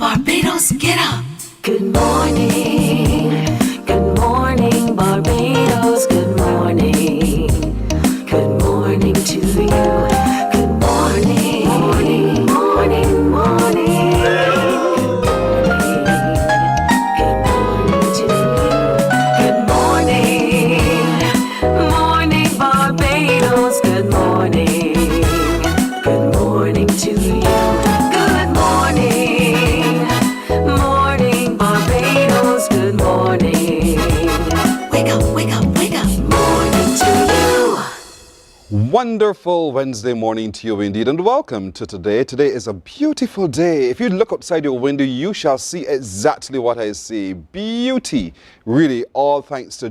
Barbados, get up. Good morning Barbados, good morning to you. Good morning, morning, morning, morning. Good morning to you. Good morning Barbados, good morning to you. Good morning Barbados, good morning. Wake up, wake up, wake up. Morning to you. Wonderful Wednesday morning to you indeed, and welcome to today. Today is a beautiful day. If you look outside your window, you shall see exactly what I see. Beauty. Really, all thanks to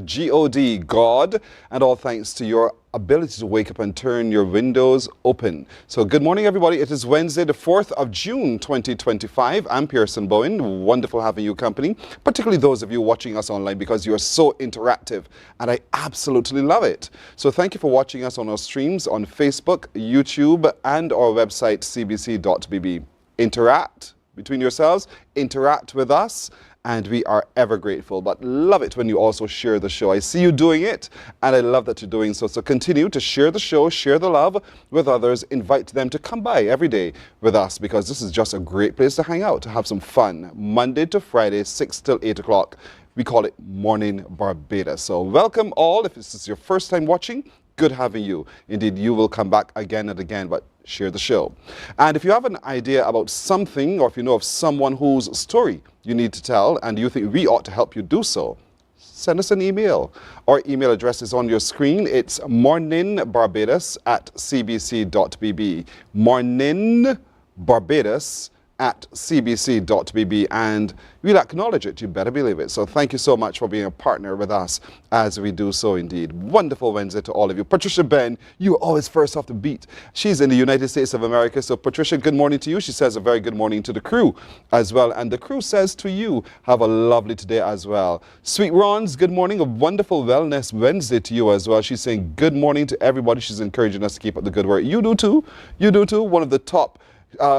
God, and all thanks to your ability to wake up and turn your windows open. So good morning, everybody. It is Wednesday, the 4th of June, 2025. I'm Pearson Bowen. Wonderful having you company, particularly those of you watching us online because you are so interactive, and I absolutely love it. So thank you for watching us on our streams on Facebook, YouTube, and our website, cbc.bb. Interact between yourselves, interact with us, and we are ever grateful, but love it when you also share the show. I see you doing it, and I love that you're doing so. So continue to share the show, share the love with others, invite them to come by every day with us, because this is just a great place to hang out, to have some fun. Monday to Friday, 6 till 8 o'clock. We call it Mornin Barbados. So welcome all. If this is your first time watching, good having you. Indeed, you will come back again and again, but share the show. And if you have an idea about something, or if you know of someone whose story you need to tell and you think we ought to help you do so, send us an email. Our email address is on your screen. It's morninbarbados@cbc.bb. morninbarbados@cbc.bb, and we'll acknowledge it. You better believe it. So thank you so much for being a partner with us as we do so indeed. Wonderful Wednesday to all of you. Patricia Ben, you are always first off the beat. She's in the United States of America. So Patricia, good morning to you. She says a very good morning to the crew as well. And the crew says to you, have a lovely today as well. Sweet Rons, good morning. A wonderful Wellness Wednesday to you as well. She's saying good morning to everybody. She's encouraging us to keep up the good work. You do too. You do too. One of the top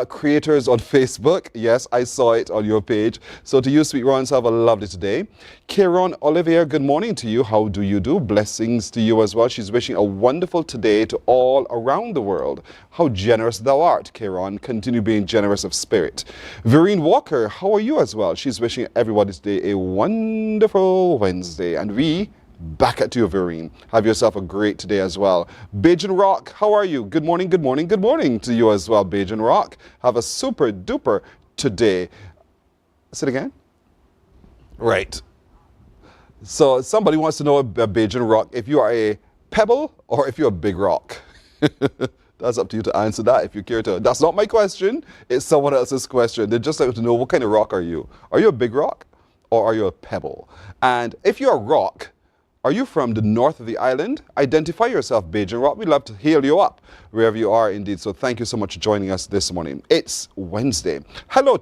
creators on Facebook. Yes, I saw it on your page. So to you, Sweet Rons, have a lovely today. Kieran Olivier, good morning to you. How do you do? Blessings to you as well. She's wishing a wonderful today to all around the world. How generous thou art, Kieran. Continue being generous of spirit. Vereen Walker, how are you as well? She's wishing everybody today a wonderful Wednesday. And we back at you, Vereen. Have yourself a great today as well. Bajan Rock, how are you? Good morning, good morning, good morning to you as well, Bajan Rock. Have a super duper today. Say it again? Right. So somebody wants to know, Bajan Rock, if you are a pebble or if you're a big rock. That's up to you to answer that if you care to. That's not my question. It's someone else's question. They just like to know, what kind of rock are you? Are you a big rock or are you a pebble? And if you're a rock, are you from the north of the island? Identify yourself, Bajan Rock. We'd love to hail you up wherever you are indeed. So thank you so much for joining us this morning. It's Wednesday. Hello,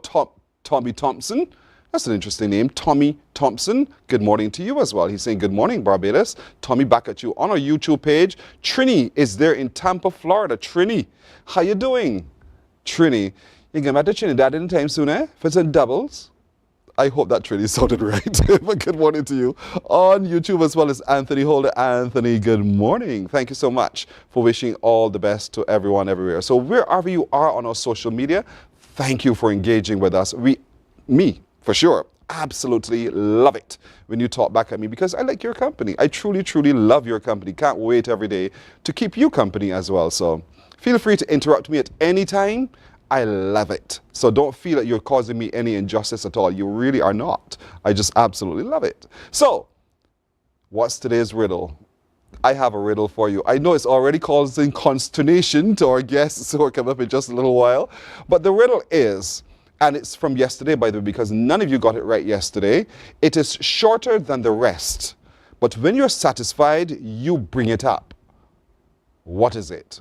Tommy Thompson. That's an interesting name, Tommy Thompson. Good morning to you as well. He's saying good morning, Barbados. Tommy, back at you on our YouTube page. Trini is there in Tampa, Florida. Trini, how you doing? Trini, you going back to Trinidad anytime soon, eh? For some doubles? I hope that really sounded right. But good morning to you on YouTube as well as Anthony Holder. Anthony, good morning. Thank you so much for wishing all the best to everyone everywhere. So wherever you are on our social media, thank you for engaging with us. Me, for sure, absolutely love it when you talk back at me, because I like your company. I truly, truly love your company. Can't wait every day to keep you company as well. So feel free to interrupt me at any time. I love it. So don't feel that you're causing me any injustice at all. You really are not. I just absolutely love it. So, what's today's riddle? I have a riddle for you. I know it's already causing consternation to our guests who are coming up in just a little while. But the riddle is, and it's from yesterday, by the way, because none of you got it right yesterday. It is shorter than the rest. But when you're satisfied, you bring it up. What is it?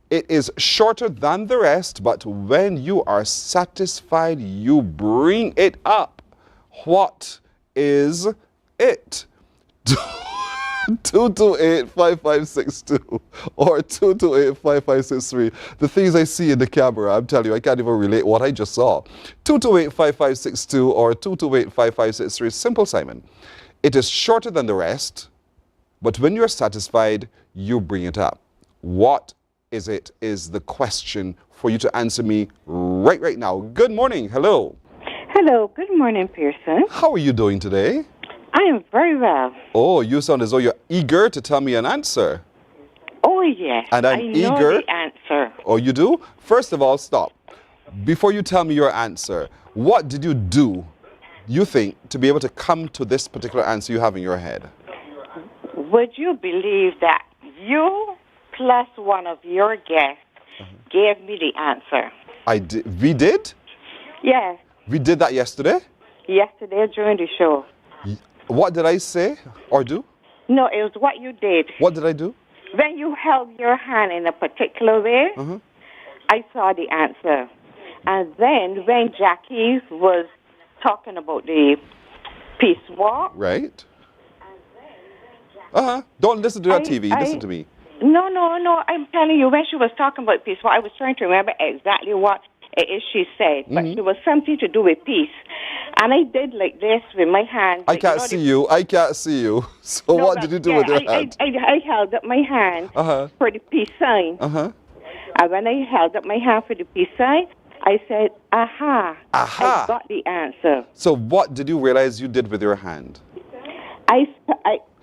It is shorter than the rest, but when you are satisfied, you bring it up. What is it? 228-5562 or 228-5563. The things I see in the camera, I'm telling you, I can't even relate what I just saw. 228-5562 or 228-5563. Simple, Simon. It is shorter than the rest, but when you're satisfied, you bring it up. What is it is the question for you to answer me right now. Good morning. Hello. Hello, good morning, Pearson. How are you doing today? I am very well. Oh, you sound as though you're eager to tell me an answer. Oh, yes. And I'm I know eager. the answer. Oh, you do? First of all, stop. Before you tell me your answer, what did you do, you think, to be able to come to this particular answer you have in your head? Would you believe that you plus one of your guests gave me the answer? I did. We did? Yes, We did that yesterday? yesterday during the show. What did I say or do? No, it was what you did. What did I do? When you held your hand in a particular way, I saw the answer. And then when Jackie was talking about the peace walk, Right. Don't listen to your TV. Listen to me. No. I'm telling you, when she was talking about peace, I was trying to remember exactly what it is she said, but it was something to do with peace. And I did like this with my hand. I can't see you. I can't see you. So what did you do with your hand? I held up my hand for the peace sign. And when I held up my hand for the peace sign, I said, aha. I got the answer. So what did you realize you did with your hand?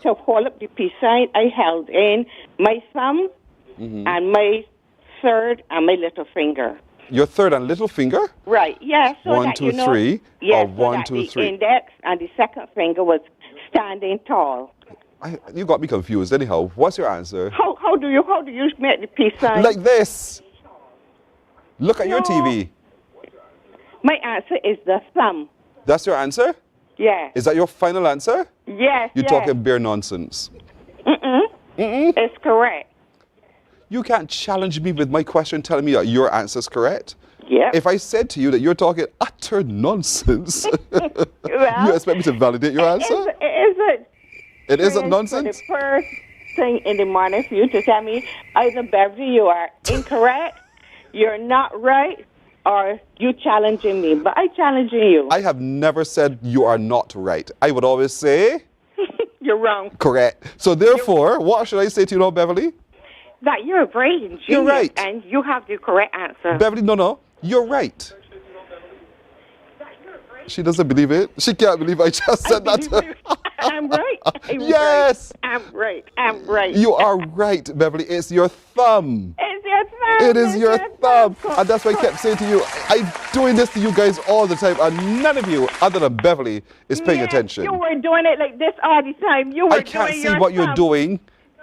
To hold up the peace sign, I held in my thumb and my third and my little finger. Your third and little finger? Right, yes. So 1, 2, 3. Yes, or 1, so 2, 3. The index and the second finger was standing tall. You got me confused. Anyhow, what's your answer? How do you make the peace sign? Like this. Look at your TV. My answer is the thumb. That's your answer? Yes. Is that your final answer? Yes. You're talking bare nonsense. It's correct. You can't challenge me with my question telling me that your answer is correct. Yeah. If I said to you that you're talking utter nonsense, you expect me to validate your answer? It isn't nonsense? The first thing in the morning for you to tell me, either Beverly, you are incorrect, you're not right, or you challenging me. But I challenging you. I have never said you are not right. I would always say... You're wrong. Correct. So therefore, what should I say to you now, Beverly? That you're great and genius, You're right. and you have the correct answer. Beverly, no. You're right. She doesn't believe it. She can't believe I just said that to her. I'm right. Yes. I'm right. You are right, Beverly. It's your thumb. It's your thumb. It is your thumb. And that's why I kept saying to you, I'm doing this to you guys all the time, and none of you, other than Beverly, is paying attention. You were doing it like this all the time. You were I can't doing see your what thumb. you're doing.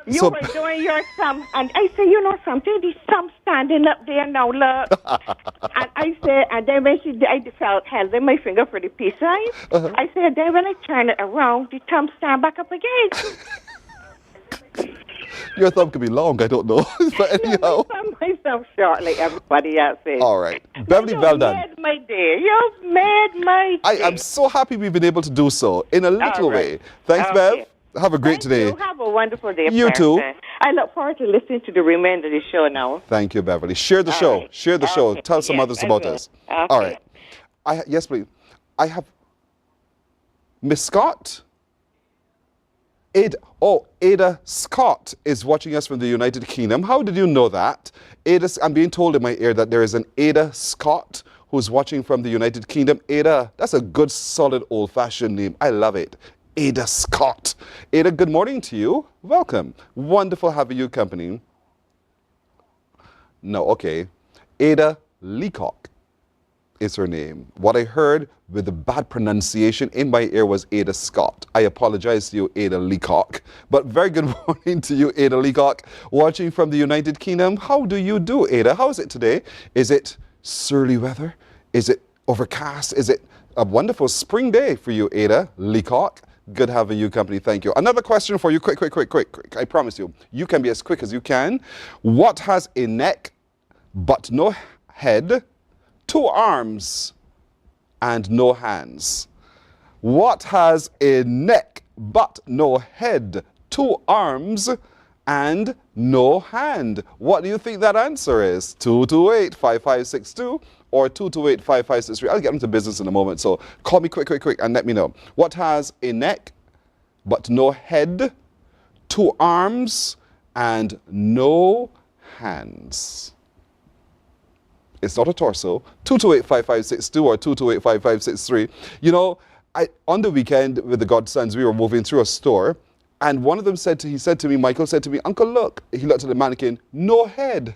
You were doing your thumb, and I said, you know something, the thumb standing up there now, look. And I said, and then when I held in my finger for the peace sign, I said, then when I turn it around, the thumb stand back up again. Your thumb could be long, I don't know. But anyhow. My thumb short like everybody else is. All right. Beverly, well done. You've made my day. You've made my day. I am so happy we've been able to do so in a little way. Thanks, Bev. Have a great day. You have a wonderful day. You too. I look forward to listening to the remainder of the show now. Thank you, Beverly. Share the show. Right. Share the show. Okay. Tell some Yes, others I about will. us. Okay. All right. Yes, please. I have Miss Scott. Ada Scott is watching us from the United Kingdom. How did you know that? I'm being told in my ear that there is an Ada Scott who's watching from the United Kingdom. Ada, that's a good, solid, old-fashioned name. I love it. Ada Scott. Ada, good morning to you. Welcome. Wonderful having you company. No, okay. Ada Leacock is her name. What I heard with the bad pronunciation in my ear was Ada Scott. I apologize to you, Ada Leacock. But very good morning to you, Ada Leacock, watching from the United Kingdom. How do you do, Ada? How is it today? Is it surly weather? Is it overcast? Is it a wonderful spring day for you, Ada Leacock? Good having you company. Thank you. Another question for you. Quick. I promise you. You can be as quick as you can. What has a neck but no head, 2 arms, and no hands? What has a neck but no head, 2 arms, and no hand? What do you think that answer is? 228-5562 or 228-5563? I'll get into business in a moment, so call me quick, and let me know. What has a neck but no head, 2 arms, and no hands? It's not a torso. 228-5562 or 228-5563. You know, on the weekend with the godsons, we were moving through a store, and one of them Michael said to me, Uncle, look. He looked at the mannequin, no head.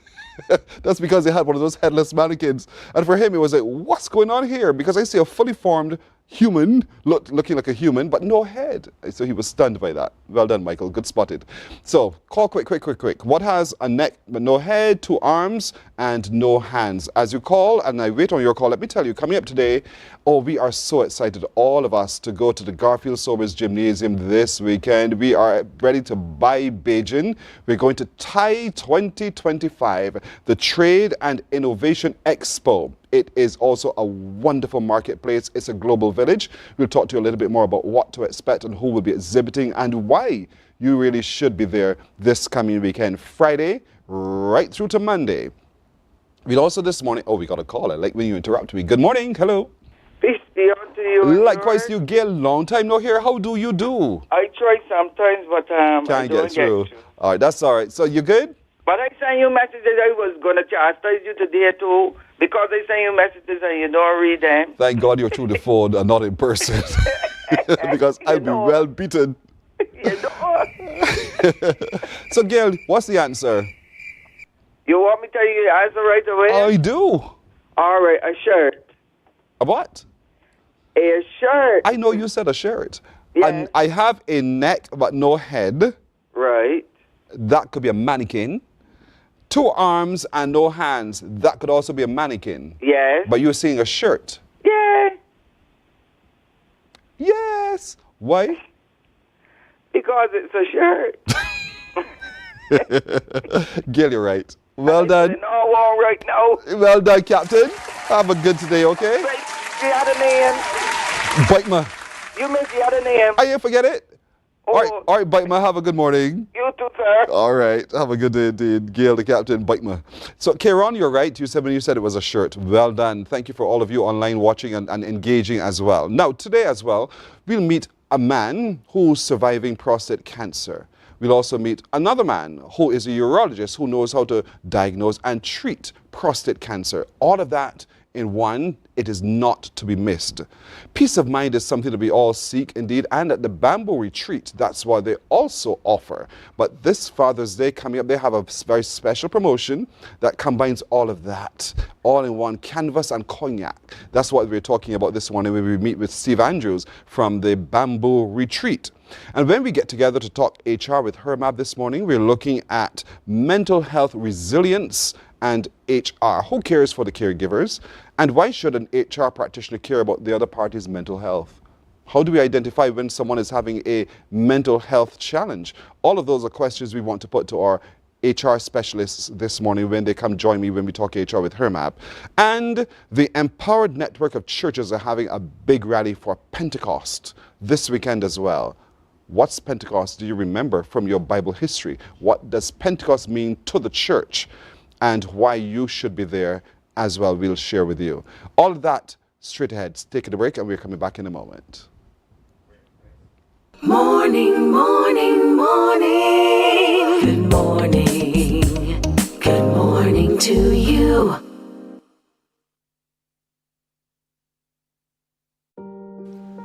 That's because they had one of those headless mannequins. And for him, it was like, what's going on here? Because I see a fully formed human, looking like a human, but no head. So he was stunned by that. Well done, Michael. Good spotted. So call quick. What has a neck but no head, 2 arms, and no hands? As you call, and I wait on your call, let me tell you, coming up today, we are so excited, all of us, to go to the Garfield Sobers Gymnasium this weekend. We are ready to buy Beijing. We're going to Thai 2025, the Trade and Innovation Expo. It is also a wonderful marketplace. It's a global village. We'll talk to you a little bit more about what to expect and who will be exhibiting and why you really should be there this coming weekend, Friday right through to Monday. We'll also this morning, we got a call. I like when you interrupt me. Good morning. Hello. Peace be unto you. Likewise, you Gail. Long time no hear. How do you do? I try sometimes, but I Can't don't get through. All right, that's all right. So you good? But I sent you messages. I was going to chastise you today too, because I sent you messages and you don't read them. Thank God you're through the phone and not in person, because I'd be well beaten. You know. So Gail, what's the answer? You want me to tell you the answer right away? I do. All right, a shirt. A what? A shirt. I know you said a shirt. Yes. And I have a neck but no head. Right. That could be a mannequin. 2 arms and no hands. That could also be a mannequin. Yes. But you're saying a shirt. Yeah. Yes. Why? Because it's a shirt. Gail, you're right. Well done. No one right now. Well done, Captain. Have a good today, okay? Wait, the other name. Bite ma. You missed the other name. I didn't forget it. Oh. All right, Bite ma. Have a good morning. You too, sir. All right. Have a good day indeed. Gail, the Captain, Bite ma. So, Kieran, you're right. You said when you said it was a shirt. Well done. Thank you for all of you online watching and engaging as well. Now, today as well, we'll meet a man who's surviving prostate cancer. We'll also meet another man who is a urologist who knows how to diagnose and treat prostate cancer. All of that in one. It is not to be missed. Peace of mind is something that we all seek indeed, and at the Bamboo Retreat, that's what they also offer. But this Father's Day coming up, they have a very special promotion that combines all of that, all in one, canvas and cognac. That's what we're talking about this morning when we meet with Steve Andrews from the Bamboo Retreat. And when we get together to talk HR with Hermab this morning, we're looking at mental health resilience and HR. Who cares for the caregivers? And why should an HR practitioner care about the other party's mental health? How do we identify when someone is having a mental health challenge? All of those are questions we want to put to our HR specialists this morning when they come join me when we talk HR with Hermab. And the Empowered Network of Churches are having a big rally for Pentecost this weekend as well. What's Pentecost? Do you remember from your Bible history? What does Pentecost mean to the church? And why you should be there as well, we'll share with you. All of that straight ahead. Take a break and we're coming back in a moment. Morning, morning, morning. Good morning. Good morning to you.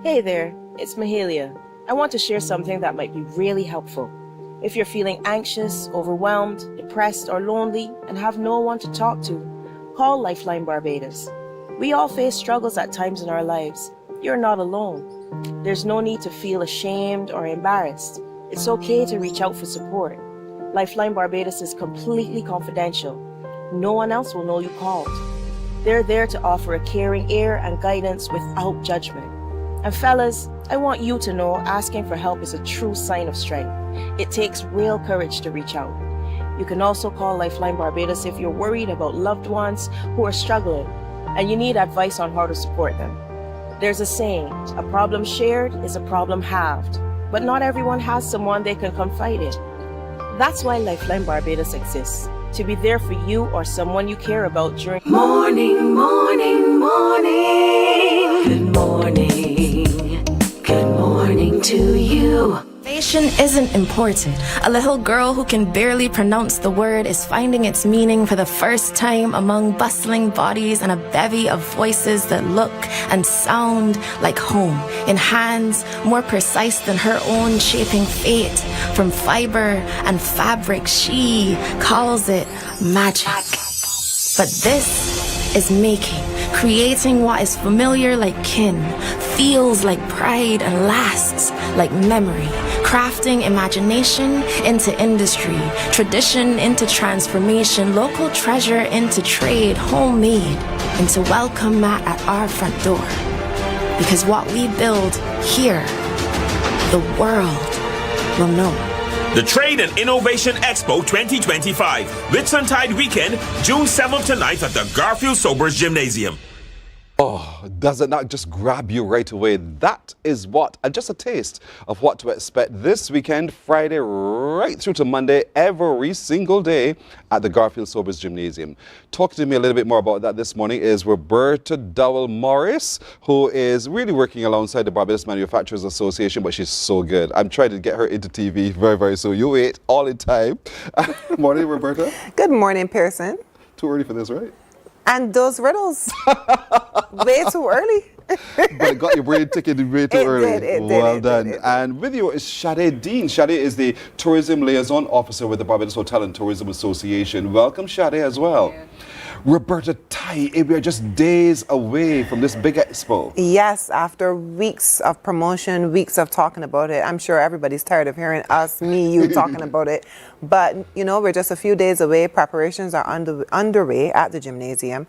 Hey there, it's Mahalia. I want to share something that might be really helpful. If you're feeling anxious, overwhelmed, depressed, or lonely and have no one to talk to, call Lifeline Barbados. We all face struggles at times in our lives. You're not alone. There's no need to feel ashamed or embarrassed. It's okay to reach out for support. Lifeline Barbados is completely confidential. No one else will know you called. They're there to offer a caring ear and guidance without judgment. And fellas, I want you to know asking for help is a true sign of strength. It takes real courage to reach out. You can also call Lifeline Barbados if you're worried about loved ones who are struggling and you need advice on how to support them. There's a saying, a problem shared is a problem halved. but not everyone has someone they can confide in. That's why Lifeline Barbados exists, to be there for you or someone you care about during Morning, morning, morning. Good morning. Good morning to you. Innovation isn't imported. A little girl who can barely pronounce the word is finding its meaning for the first time among bustling bodies and a bevy of voices that look and sound like home, in hands more precise than her own, shaping fate. From fiber and fabric, she calls it magic. But this is making, creating what is familiar like kin, feels like pride and lasts like memory, crafting imagination into industry, tradition into transformation, local treasure into trade, homemade into welcome mat at our front door. Because what we build here, the world will know. The Trade and Innovation Expo 2025, Whitsuntide Weekend, June 7th to 9th at the Garfield Sobers Gymnasium. Oh, does it not just grab you right away? That is what, and just a taste of what to expect this weekend, Friday right through to Monday, every single day at the Garfield Sobers Gymnasium. Talking to me a little bit more about that this morning is Roberta Dowell Morris, who is really working alongside the Barbados Manufacturers Association, but she's so good. I'm trying to get her into TV very, very soon. You wait, all in time. Morning, Roberta. Good morning, Pearson. Too early for this, right? And those riddles, way too early. But it got your brain ticking way too early. It did, well it done. did. And with you is Shade Dean. Shade is the Tourism Liaison Officer with the Barbados Hotel and Tourism Association. Welcome, Shade, as well. Roberta Tai, we are just days away from this big expo. Yes, after weeks of promotion, weeks of talking about it. I'm sure everybody's tired of hearing us, me, you talking about it. But, you know, we're just a few days away. Preparations are underway at the gymnasium.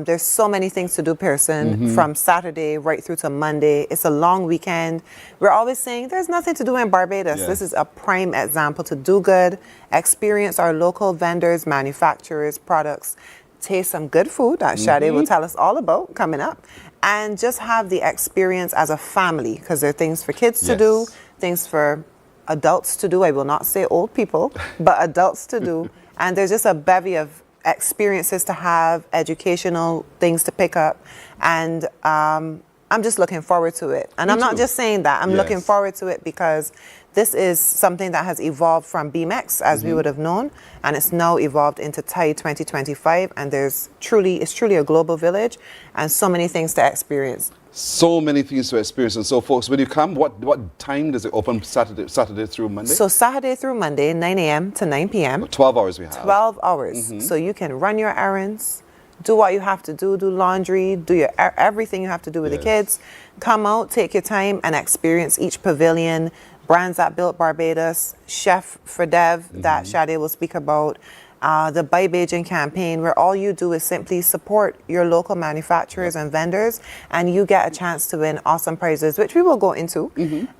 There's so many things to do, Pearson, from Saturday right through to Monday. It's a long weekend. We're always saying there's nothing to do in Barbados. Yeah. This is a prime example to do good, experience our local vendors, manufacturers, products, taste some good food that Shade will tell us all about coming up, and just have the experience as a family, because there are things for kids to do, things for adults to do. I will not say old people, but adults to do. And there's just a bevy of experiences to have, educational things to pick up. And I'm just looking forward to it. And I'm not just saying that. I'm looking forward to it because this is something that has evolved from BMX, as we would have known, and it's now evolved into TIE 2025. And it's truly a global village, and so many things to experience. So many things to experience. And so, folks, when you come, what time does it open Saturday through Monday? So Saturday through Monday, 9 a.m. to 9 p.m. 12 hours we have. 12 hours. So you can run your errands, do what you have to do laundry, do your everything you have to do with the kids. Come out, take your time, and experience each pavilion, brands that built Barbados, Chef for Dev that Shade will speak about, the Buy Beijing campaign, where all you do is simply support your local manufacturers and vendors, and you get a chance to win awesome prizes, which we will go into.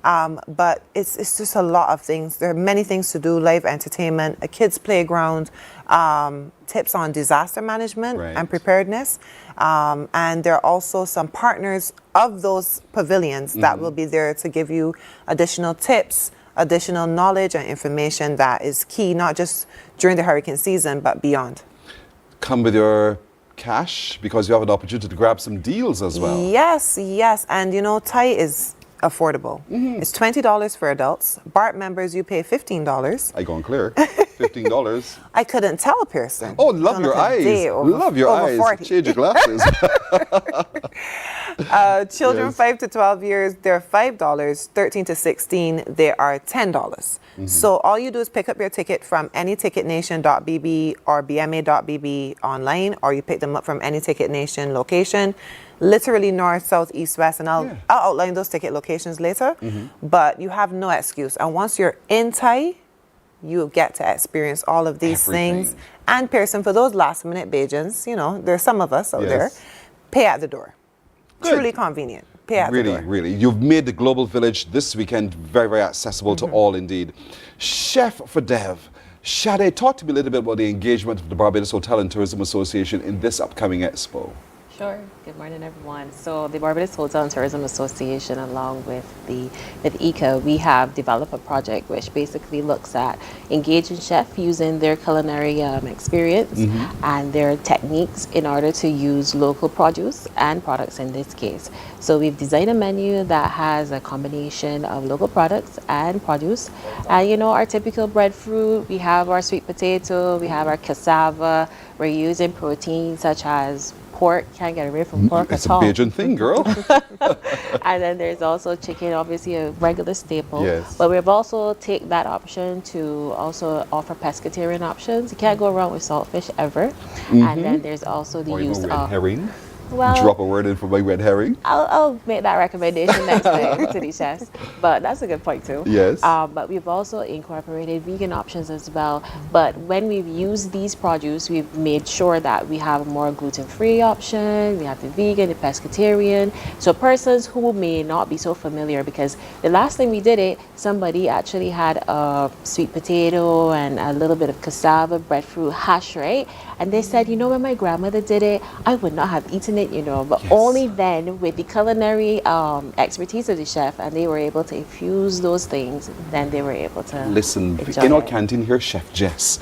But it's just a lot of things. There are many things to do: live entertainment, a kids playground, tips on disaster management and preparedness. And there are also some partners of those pavilions that will be there to give you additional tips, additional knowledge and information that is key, not just during the hurricane season, but beyond. Come with your cash, because you have an opportunity to grab some deals as well. Yes. And you know, Thai is affordable. It's $20 for adults. BART members, you pay $15. I gone clear. $15. I couldn't tell, Pearson. Oh, love your eyes. Love your eyes. 40. Change your glasses. Children 5 to 12 years, they're $5. 13 to 16, they are $10. So all you do is pick up your ticket from anyticketnation.bb or bma.bb online, or you pick them up from any Ticket Nation location. Literally north, south, east, west, and I'll outline those ticket locations later. But you have no excuse. And once you're in Thai, you get to experience all of these things. And Pearson, for those last minute Bajans, you know, there's some of us out there, pay at the door. Good. Truly convenient. Pay at the door. Really. You've made the Global Village this weekend very, very accessible to all indeed. Chef for Dev. Shade, talk to me a little bit about the engagement of the Barbados Hotel and Tourism Association in this upcoming expo. Sure. Good morning, everyone. So the Barbados Hotel and Tourism Association, along with ECA, we have developed a project which basically looks at engaging chefs using their culinary experience and their techniques in order to use local produce and products in this case. So we've designed a menu that has a combination of local products and produce. And you know, our typical breadfruit, we have our sweet potato, we have our cassava. We're using proteins such as pork, can't get away from pork It's at a all. Bajan thing, girl. And then there's also chicken, obviously a regular staple. Yes. But we've also taken that option to also offer pescatarian options. You can't go wrong with saltfish ever. And then there's also the Or use even red of herring. well, Drop a word in for my red herring. I'll make that recommendation next time to the chefs. But that's a good point too. Yes. But we've also incorporated vegan options as well. But when we've used these produce, we've made sure that we have a more gluten-free option. We have the vegan, the pescatarian. So persons who may not be so familiar, because the last time we did it, somebody actually had a sweet potato and a little bit of cassava, breadfruit hash, right? And they said, you know, when my grandmother did it, I would not have eaten it, you know, but only then with the culinary expertise of the chef, and they were able to infuse those things, then they were able to Listen, enjoy in our it. canteen here, Chef Jess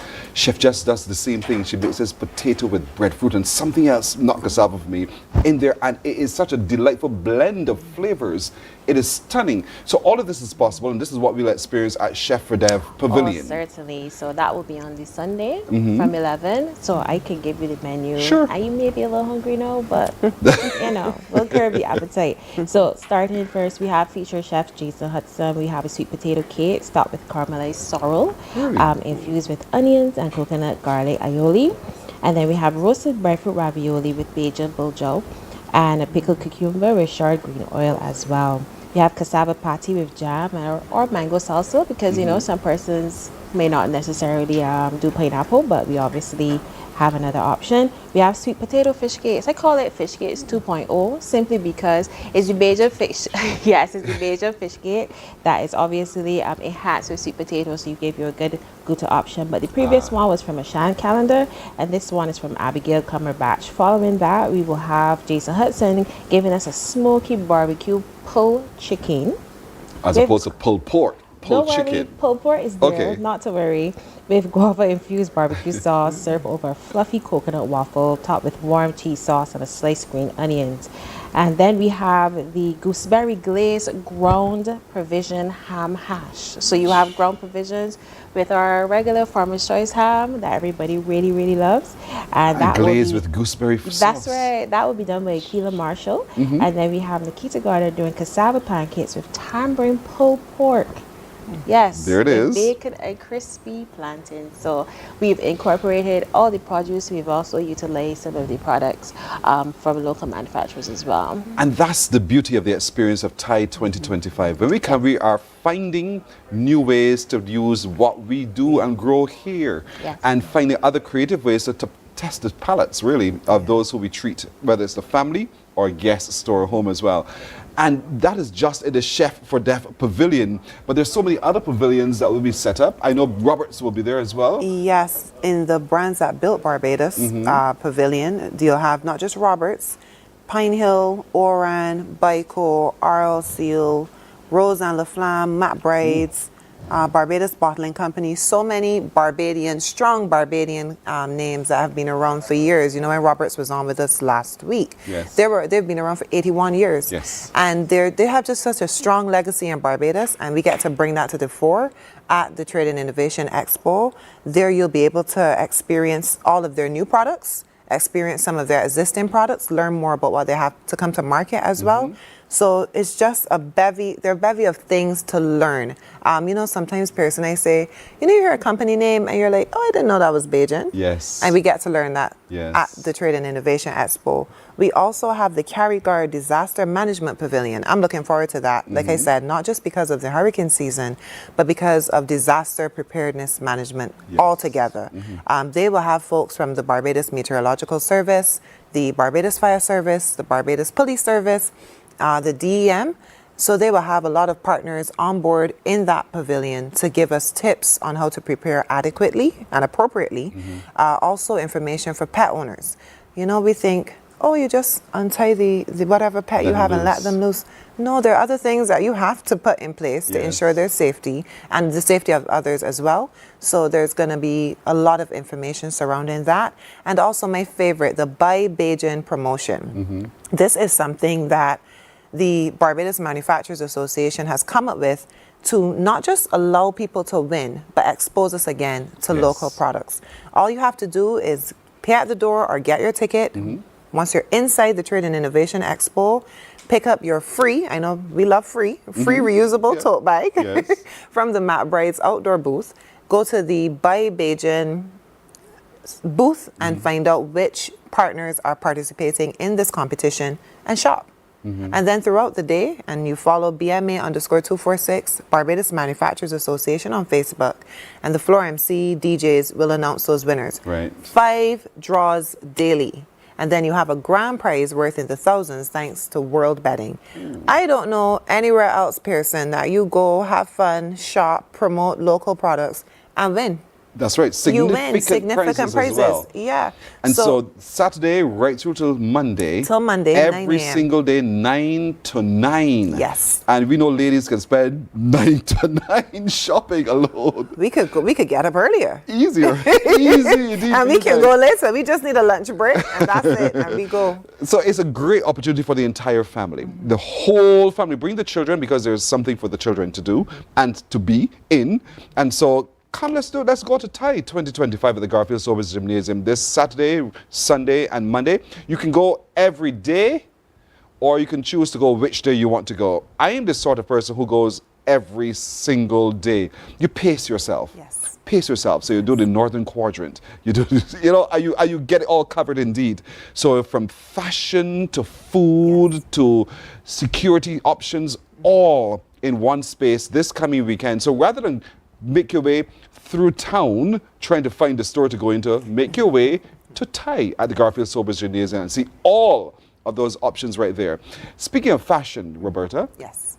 does the same thing. She mixes potato with breadfruit and something else, not cassava for me, in there, and it is such a delightful blend of flavors. It is stunning. So all of this is possible, and this is what we'll experience at Chef Verdev Pavilion. Oh, certainly. So that will be on the Sunday from 11. So I can give you the menu. Sure. And you may be a little hungry now, but you know, we'll curb the appetite. So starting first, we have featured chef Jason Hudson. We have a sweet potato cake topped with caramelized sorrel, infused with onions and coconut garlic aioli. And then we have roasted breadfruit ravioli with Bajan buljo and a pickled cucumber with charred green oil as well. We have cassava patty with jam or mango salsa, because you know, some persons may not necessarily do pineapple, but we obviously have another option. We have sweet potato fish cakes. I call it fish cakes 2.0 simply because it's the Bajan fish. Yes, it's the Bajan fish cake that is obviously enhanced with sweet potatoes, so you give you a good go-to option. But the previous one was from a Shan calendar, and this one is from Abigail Cumberbatch. Following that, we will have Jason Hudson giving us a smoky barbecue pulled chicken. As opposed to pulled pork, pulled Don't chicken. worry, pulled pork is there, Okay. not to worry. With guava-infused barbecue sauce, served over a fluffy coconut waffle, topped with warm cheese sauce and a sliced green onions. And then we have the gooseberry glazed ground provision ham hash. So you have ground provisions with our regular Farmer's Choice ham that everybody really, really loves. And that will Glazed be- with gooseberry sauce. That's right. That will be done by Akila Marshall. And then we have Nikita Garner doing cassava pancakes with tambourine pulled pork. Yes. There it with is. Bacon and crispy plantain. So we've incorporated all the produce. We've also utilized some of the products from local manufacturers as well. And that's the beauty of the experience of Thai 2025. When we come, we are finding new ways to use what we do and grow here, Yes. and finding other creative ways to test the palates, really, of those who we treat, whether it's the family or guests store home as well. And that is just in the Chef for Deaf Pavilion, but there's so many other pavilions that will be set up. I know Roberts will be there as well. Yes, in the Brands That Built Barbados pavilion, you'll have not just Roberts, Pine Hill, Oran, Baiko, RL Seal, Rose and La Flamme, McBride's, Barbados Bottling Company, so many strong Barbadian names that have been around for years. You know, when Roberts was on with us last week, Yes. they've been around for 81 years. Yes. And they have just such a strong legacy in Barbados, and we get to bring that to the fore at the Trade and Innovation Expo. There you'll be able to experience all of their new products, experience some of their existing products, learn more about what they have to come to market as well. So it's just a bevy of things to learn. You know, sometimes person I say, you know, you hear a company name and you're like, oh, I didn't know that was Bajan. Yes. And we get to learn that Yes. at the Trade and Innovation Expo. We also have the Carrigard Disaster Management Pavilion. I'm looking forward to that. Like I said, not just because of the hurricane season, but because of disaster preparedness management altogether. They will have folks from the Barbados Meteorological Service, the Barbados Fire Service, the Barbados Police Service, the DEM. So they will have a lot of partners on board in that pavilion to give us tips on how to prepare adequately and appropriately. Also information for pet owners. You know, we think, oh, you just untie the whatever pet you have and let them loose. No, there are other things that you have to put in place to ensure their safety and the safety of others as well. So there's going to be a lot of information surrounding that. And also my favorite, the Buy Bajan promotion. This is something that the Barbados Manufacturers Association has come up with to not just allow people to win, but expose us again to local products. All you have to do is pay at the door or get your ticket. Once you're inside the Trade and Innovation Expo, pick up your free, I know we love free reusable tote bag from the McBride's outdoor booth. Go to the Buy Bajan booth and find out which partners are participating in this competition and shop. And then throughout the day, and you follow BMA_246, Barbados Manufacturers Association on Facebook, and the floor MC DJs will announce those winners. 5 draws daily. And then you have a grand prize worth in the thousands thanks to World Betting. I don't know anywhere else, Pearson, that you go, have fun, shop, promote local products, and win. That's right. Significant prizes. As well. Yeah. And so Saturday right through till Monday. Every single day, 9 to 9. Yes. And we know ladies can spend 9 to 9 shopping alone. We could get up earlier. Easier. Easy. And we can go later. We just need a lunch break and that's it. And we go. So it's a great opportunity for the entire family. The whole family. Bring the children because there's something for the children to do and to be in. And so come, let's do it. Let's go to TIE 2025 at the Garfield Sobers Gymnasium this Saturday, Sunday, and Monday. You can go every day, or you can choose to go which day you want to go. I am the sort of person who goes every single day. You pace yourself. Yes. Pace yourself. So you do the northern quadrant. You do, you know, you get it all covered indeed. So from fashion to food to security options, all in one space this coming weekend. So rather than make your way through town trying to find the store to go into, make your way to TIE at the Garfield Sobers Gymnasium and see all of those options right there. Speaking of fashion, Roberta. Yes.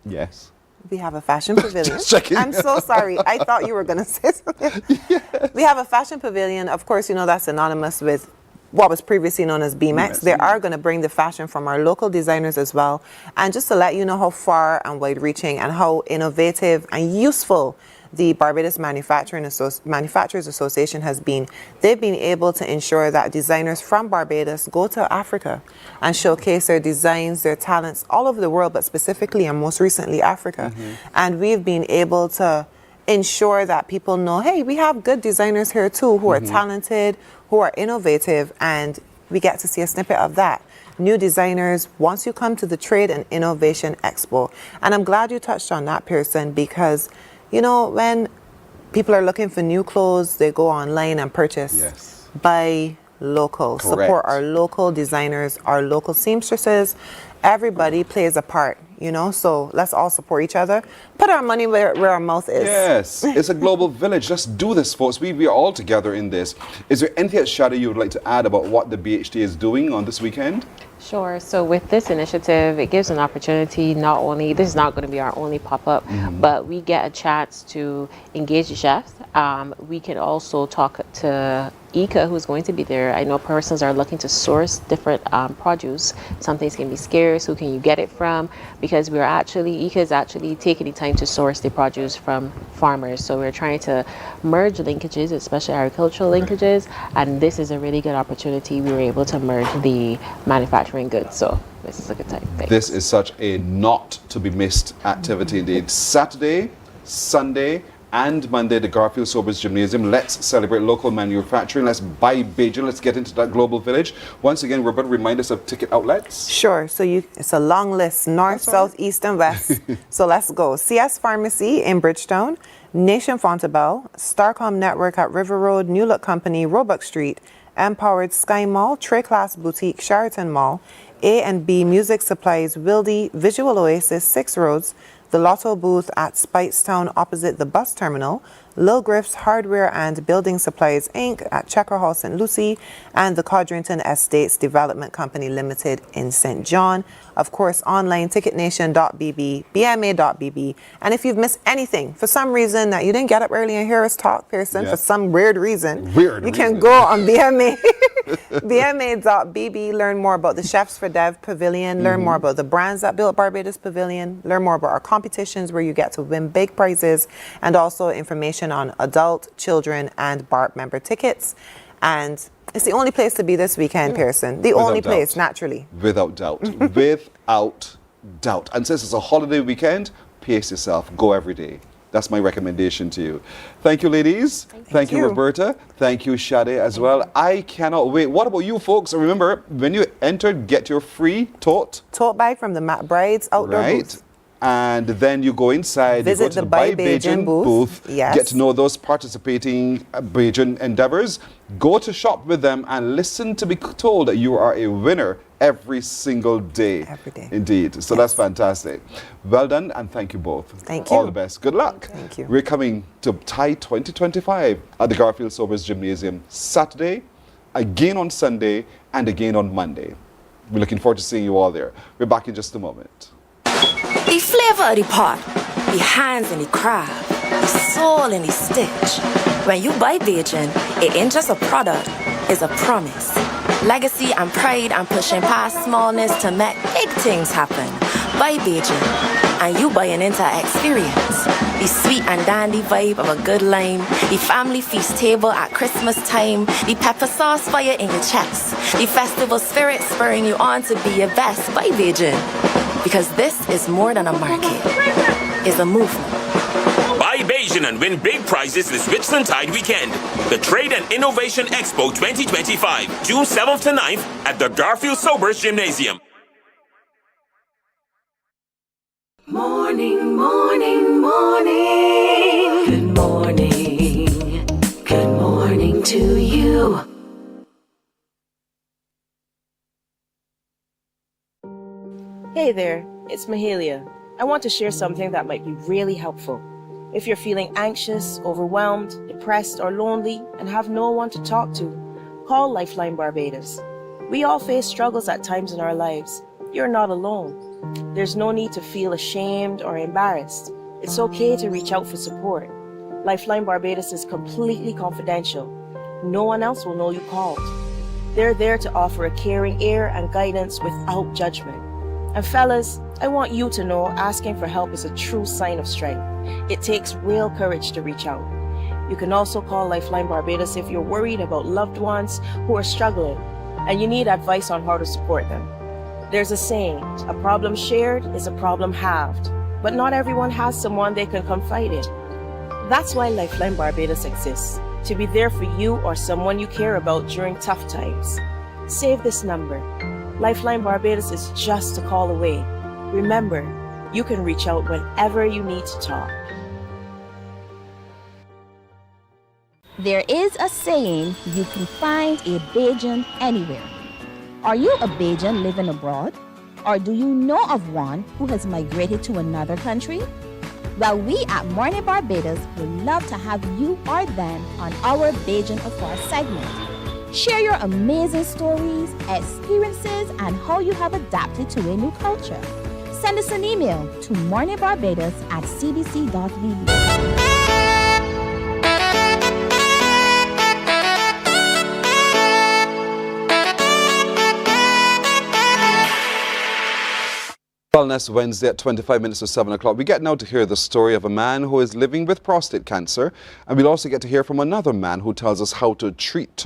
Yes. We have a fashion pavilion. Just checking. I'm so sorry. I thought you were going to say something. Yes. We have a fashion pavilion. Of course, you know that's synonymous with what was previously known as BMX. They are going to bring the fashion from our local designers as well. And just to let you know how far and wide-reaching and how innovative and useful the Barbados Manufacturers Association has been, they've been able to ensure that designers from Barbados go to Africa and showcase their designs, their talents all over the world, but specifically and most recently Africa. And we've been able to ensure that people know, hey, we have good designers here too who are talented, who are innovative, and we get to see a snippet of that. New designers, once you come to the Trade and Innovation Expo. And I'm glad you touched on that, Pearson, because, you know, when people are looking for new clothes, they go online and purchase. Yes. Buy local. Correct. Support our local designers, our local seamstresses. Everybody plays a part, you know, so let's all support each other. Put our money where our mouth is. Yes, it's a global village. Let's do this, folks. We are all together in this. Is there anything else, Shadi, you would like to add about what the BHT is doing on this weekend? Sure. So with this initiative, it gives an opportunity, not only, this is not going to be our only pop-up, but we get a chance to engage the chefs. We can also talk to Ika, who's going to be there. I know persons are looking to source different produce. Some things can be scarce. Who can you get it from? Because we're actually, Ika is actually taking the time to source the produce from farmers. So we're trying to merge linkages, especially agricultural linkages. And this is a really good opportunity. We were able to merge the manufacturing goods. So this is a good time. Thanks. This is such a not to be missed activity indeed. Saturday, Sunday, and Monday, the Garfield Sobers Gymnasium. Let's celebrate local manufacturing. Let's buy Bajan. Let's get into that global village. Once again, Robert, remind us of ticket outlets. Sure. So it's a long list, north, south, east, and west. So let's go. CS Pharmacy in Bridgetown, Nation Fontebelle, Starcom Network at River Road, New Look Company, Roebuck Street, Empowered Sky Mall, Trey Class Boutique, Sheraton Mall, A&B Music Supplies, Wildy, Visual Oasis, 6 Roads, the Lotto booth at Speightstown opposite the bus terminal, Lil Griff's Hardware and Building Supplies Inc. at Checker Hall, St. Lucie, and the Codrington Estates Development Company Limited in St. John. Of course, online, ticketnation.bb, bma.bb. And if you've missed anything, for some reason that you didn't get up early and hear us talk, Pearson, for some weird reason, you can go on BMA, bma.bb, learn more about the Chefs for Dev Pavilion, learn more about the brands that built Barbados Pavilion, learn more about our competitions where you get to win big prizes, and also information on adult, children, and BARP member tickets. And it's the only place to be this weekend, Pearson. The only place, naturally. Without doubt. Without doubt. And since it's a holiday weekend, pace yourself. Go every day. That's my recommendation to you. Thank you, ladies. Thank you, Roberta. Thank you, Shade, as well. I cannot wait. What about you, folks? Remember, when you enter, get your free tote bag from the McBride's outdoor booth. And then you go inside, visit you go to the Buy Bajan booth. Get to know those participating Bajan endeavors. Go to shop with them and listen to be told that you are a winner every single day. Every day. Indeed. So that's fantastic. Well done, and thank you both. Thank you. All the best. Good luck. Thank you. We're coming to TIE 2025 at the Garfield Sobers Gymnasium Saturday, again on Sunday, and again on Monday. We're looking forward to seeing you all there. We're back in just a moment. The flavor of the pot, the hands in the craft, the soul in the stitch. When you buy Bajan, it ain't just a product, it's a promise. Legacy and pride and pushing past smallness to make big things happen. Buy Bajan, and you buying into experience. The sweet and dandy vibe of a good lime, the family feast table at Christmas time, the pepper sauce fire in your chest, the festival spirit spurring you on to be your best. Buy Bajan. Because this is more than a market, it's a movement. Buy Bajan and win big prizes this Whitsuntide weekend. The Trade and Innovation Expo 2025, June 7th to 9th at the Garfield Sobers Gymnasium. Morning, morning, morning. Good morning. Good morning to you. Hey there, it's Mahalia. I want to share something that might be really helpful. If you're feeling anxious, overwhelmed, depressed, or lonely, and have no one to talk to, call Lifeline Barbados. We all face struggles at times in our lives. You're not alone. There's no need to feel ashamed or embarrassed. It's okay to reach out for support. Lifeline Barbados is completely confidential. No one else will know you called. They're there to offer a caring ear and guidance without judgment. And fellas, I want you to know asking for help is a true sign of strength. It takes real courage to reach out. You can also call Lifeline Barbados if you're worried about loved ones who are struggling and you need advice on how to support them. There's a saying, a problem shared is a problem halved, but not everyone has someone they can confide in. That's why Lifeline Barbados exists, to be there for you or someone you care about during tough times. Save this number. Lifeline Barbados is just a call away. Remember, you can reach out whenever you need to talk. There is a saying, you can find a Bajan anywhere. Are you a Bajan living abroad? Or do you know of one who has migrated to another country? Well, we at Mornin Barbados would love to have you or them on our Bajan Affair segment. Share your amazing stories, experiences, and how you have adapted to a new culture. Send us an email to morninbarbados@cbc.vb. Wellness Wednesday at 25 minutes to 7 o'clock. We get now to hear the story of a man who is living with prostate cancer, and we'll also get to hear from another man who tells us how to treat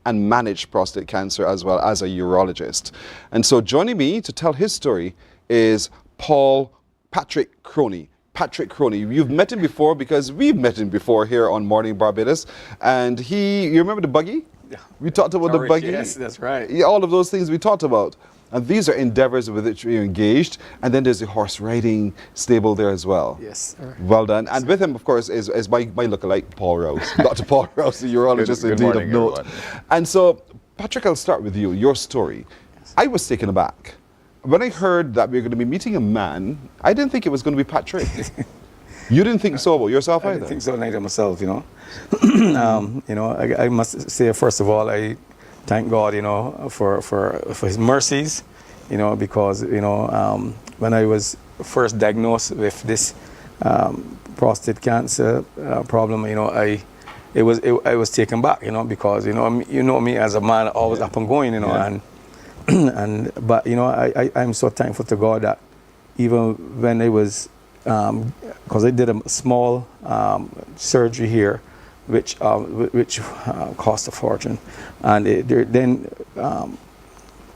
and manage prostate cancer as well as a urologist. And so joining me to tell his story is Patrick Croney. Patrick Croney, you've met him before because we've met him before here on Morning Barbados. And you remember the buggy? Yeah. We talked about the buggy. Yes, that's right. Yeah, all of those things we talked about. And these are endeavors with which you're engaged. And then there's the horse riding stable there as well. Yes. Well done. And with him, of course, is my lookalike, Paul Rouse. Dr. Paul Rouse, the urologist Good indeed morning, of note. everyone. And so, Patrick, I'll start with you, your story. Yes. I was taken aback. When I heard that we were going to be meeting a man, I didn't think it was going to be Patrick. You didn't think so about yourself I either? didn't think so neither myself, you know. You know, I must say, first of all, I thank God, you know, for his mercies, you know, because, you know, when I was first diagnosed with this prostate cancer problem, you know, I was taken back, you know, because, you know me as a man, always up and going, you know, but, you know, I'm so thankful to God that even when I was, because I did a small surgery here, which cost a fortune, and then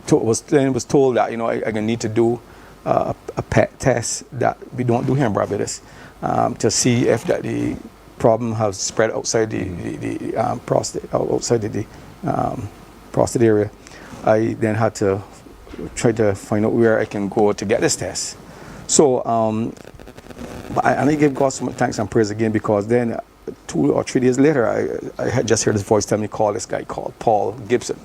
was told that, you know, I need to do a PET test that we don't do here in Barbados, to see if that the problem has spread outside the prostate, outside the prostate area. I then had to try to find out where I can go to get this test. So, and I give God so much thanks and praise again, because then 2 or 3 days later, I had just heard his voice tell me, call this guy called Paul Gibson.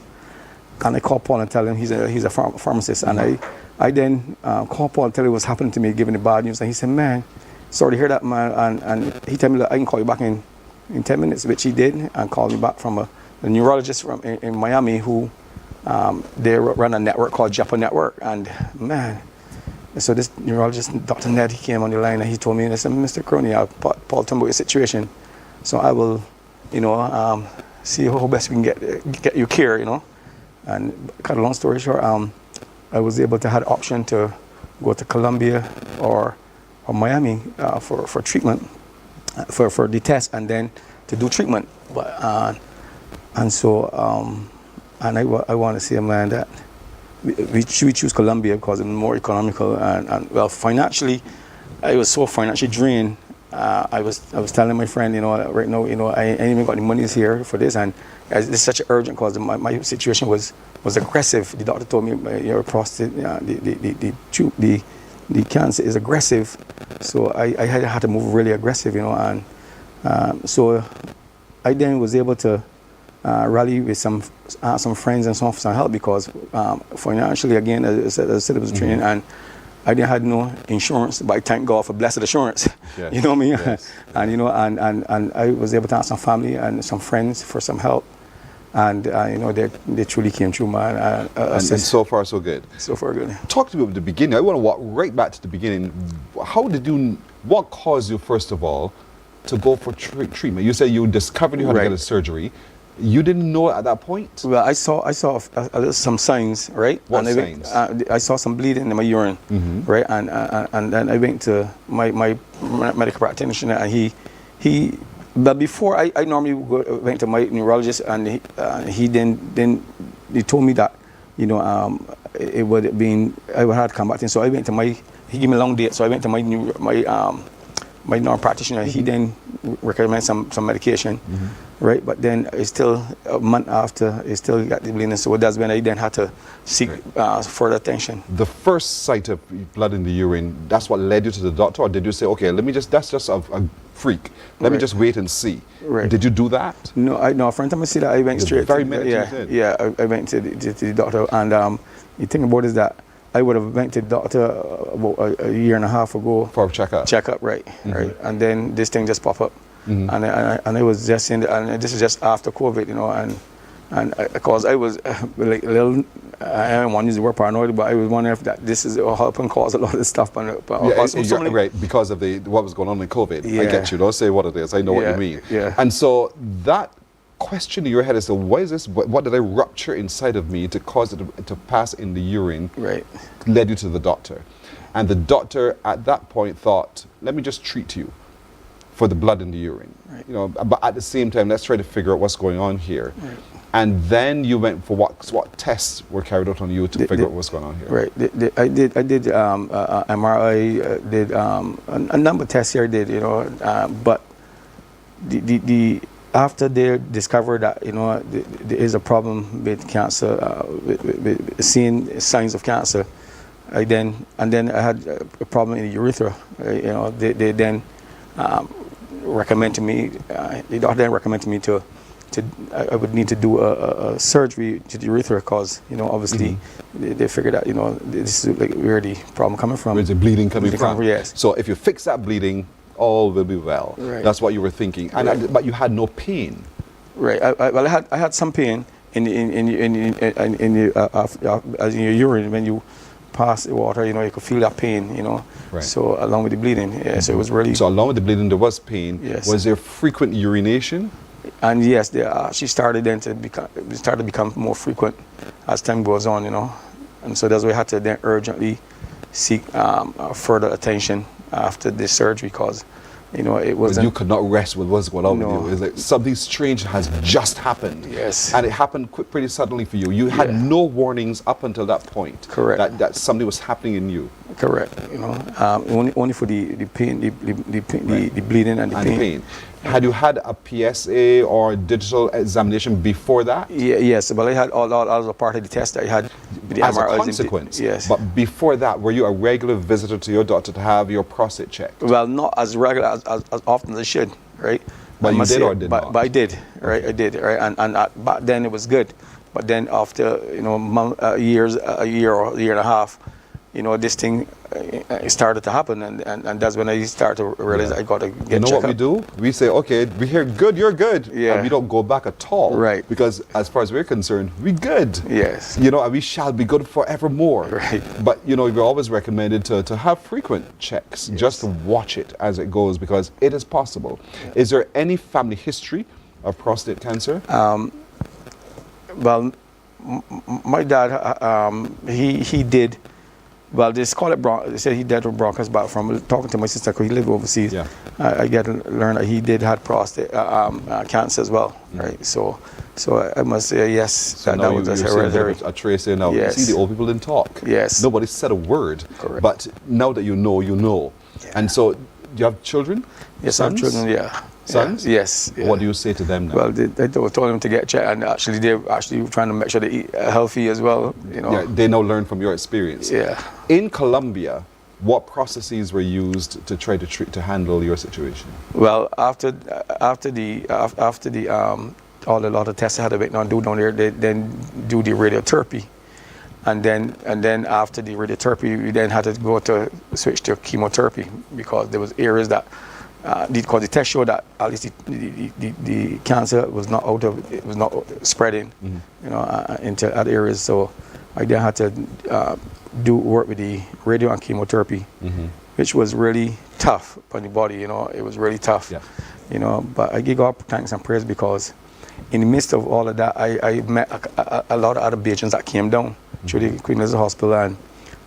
And I called Paul and tell him he's a pharmacist. And I then called Paul and tell him what's happening to me, giving the bad news. And he said, man, sorry to hear that, man. And he told me that I can call you back in 10 minutes, which he did, and called me back from a neurologist in Miami who they run a network called Japan Network. And man, so this neurologist, Dr. Ned, he came on the line and he told me, and I said, Mr. Crony, Paul told me about your situation. So I will, you know, see how best we can get you care, you know. And cut a long story short, I was able to have the option to go to Colombia or Miami for treatment, for the test, and then to do treatment. But and so and I want to say, man, that we choose Colombia because it's more economical and well, financially, I was so financially drained. I was telling my friend, you know, right now, you know, I ain't even got any monies here for this, and it's such an urgent because my situation was aggressive. The doctor told me your prostate, the cancer is aggressive, so I had to move really aggressive, you know, and so I then was able to rally with some friends and some help because financially, again, as I said, it was training, and I didn't have no insurance, but I thank God for blessed assurance. Yes. You know what I mean? Yes. And you know, and I was able to ask some family and some friends for some help, and you know, they truly came through, man. And so far, so good. So far, good. Talk to me about the beginning. I want to walk right back to the beginning. What caused you, first of all, to go for treatment? You said you discovered you had to get a surgery. You didn't know at that point? Well, I saw some signs, right? What signs? I saw some bleeding in my urine, right? And then I went to my medical practitioner, and but before I normally went to my neurologist, and he then told me that, you know, it would have been, I would have to come back in. So I went to he gave me a long date, so I went to my neuro practitioner. He then recommended some medication. Right, but then it's still a month after, it still got the bleeding. So that's when I then had to seek further attention. The first sight of blood in the urine, that's what led you to the doctor, or did you say, okay, that's just a freak. Let me just wait and see. Right. Did you do that? No, a friend time I see that I went straight. Very yeah, I went to the doctor, and the thing about it is that I would have went to the doctor about a year and a half ago for a checkup. Right, right, and then this thing just popped up. And I was just and this is just after COVID, you know, and because I was like a little, I don't want to use the word paranoid, but I was wondering if that this is helping cause a lot of this stuff. Right, because of what was going on in COVID. Yeah. I get you. Don't say what it is. I know what you mean. Yeah. And so that question in your head is, so what is this? What did I rupture inside of me to cause it to pass in the urine? Right. Led you to the doctor, and the doctor at that point thought, let me just treat you for the blood in the urine, right. You know. But at the same time, let's try to figure out what's going on here. Right. And then you went for what tests were carried out on you to figure out what's going on here. Right. I did MRI, did a number of tests here. I did, you know, but the after they discovered that, you know, there is a problem with cancer, with seeing signs of cancer, I had a problem in the urethra. You know, they then recommended me. The doctor then recommended me to I would need to do a surgery to the urethra because, you know, obviously they figured out, you know, this is like where the problem coming from. Where's the bleeding coming from? Yes. So if you fix that bleeding, all will be well. Right. That's what you were thinking, and but you had no pain. Right. I had some pain in your urine when you pass the water. You know, you could feel that pain. You know. Right. So along with the bleeding, yeah. So it was really. So along with the bleeding, there was pain. Yes. Was there frequent urination? And yes, she started then to become more frequent as time goes on. You know, and so that's why we had to then urgently seek further attention after this surgery, because you know it wasn't. You could not rest with what's going on No. with you. It's like something strange has just happened. Yes. And it happened pretty suddenly for you. You had no warnings up until that point. Correct. That something was happening in you. Correct. You know, only for the pain, the bleeding and the pain. Had you had a PSA or digital examination before that? Yes, but I had all as a part of the test I had. The As a MRIs consequence? Yes. But before that, were you a regular visitor to your doctor to have your prostate checked? Well, not as regular as often as I should, right? But you did or did not? But I did, right? I did, right? And back then it was good. But then after, you know, a year or a year and a half, you know, this thing started to happen, and that's when I started to realize I got to get checked. You know what we do? We say, okay, we hear good, you're good. Yeah. And we don't go back at all. Right. Because as far as we're concerned, we good. Yes. You know, and we shall be good forevermore. Right. But, you know, we're always recommended to have frequent checks, just to watch it as it goes, because it is possible. Yeah. Is there any family history of prostate cancer? Well, my dad, he did. Well, they call it they said he died with bronchus, but from talking to my sister, because he lived overseas, I get to learn that he did have prostate cancer as well, right? So I must say yes, So that was hereditary. a trace there now. Yes. You see, the old people didn't talk. Yes. Nobody said a word. Correct. But now that you know, you know. Yeah. And so, do you have children? Yes, I have Sons? children, yeah. Sons? Yeah. Yes. Yeah. What do you say to them now? Well, I told them to get checked, and actually they're trying to make sure they eat healthy as well, you know. Yeah, they now learn from your experience. Yeah. In Colombia, what processes were used to try to handle your situation? Well, after all the lot of tests I had to make do down there, they then do the radiotherapy, and then after the radiotherapy, we then had to switch to chemotherapy, because there was areas that because the test showed that at least the cancer was not spreading, you know, into other areas. So I then had to do work with the radio and chemotherapy, which was really tough on the body. You know, it was really tough. Yeah. You know, but I give God thanks and praise, because in the midst of all of that, I met a lot of other patients that came down through the Queen Elizabeth Hospital,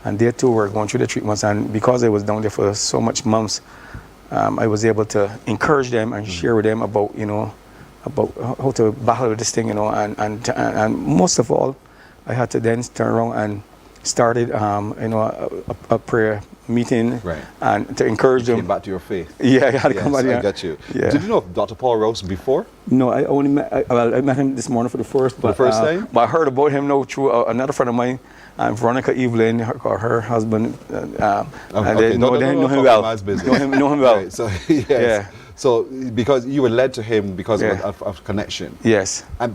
and they too were going through the treatments. And because I was down there for so much months, I was able to encourage them and share with them about, you know, about how to battle with this thing, you know, and most of all, I had to then turn around and started, you know, a prayer meeting, and to encourage them. Came back to your faith. Yeah, I had to come back. I got you. Yeah. Did you know of Dr. Paul Rouse before? No, I only met. I met him this morning for the first. For the first time? But I heard about him now through another friend of mine, Veronica Evelyn, her husband. And they know him well. Know him well. Right, so yes. Yeah. So because you were led to him because of connection. Yes. And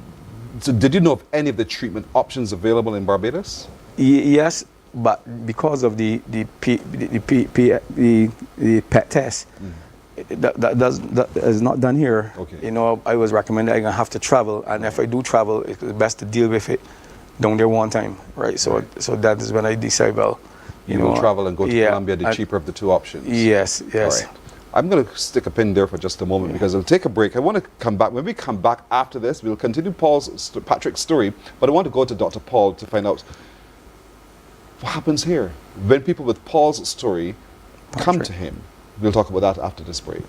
so did you know of any of the treatment options available in Barbados? Yes, but because of the PET test, that is not done here. Okay. You know, I was recommended I'm gonna have to travel, and if I do travel, it's best to deal with it down there one time, right? So that is when I decide, well, you will travel and go to Colombia, the cheaper of the two options. Yes, yes. All right. I'm going to stick a pin there for just a moment because we'll take a break. I want to come back. When we come back after this, we'll continue Patrick's story, but I want to go to Dr. Paul to find out what happens here when people with Paul's story come to him. We'll talk about that after this break.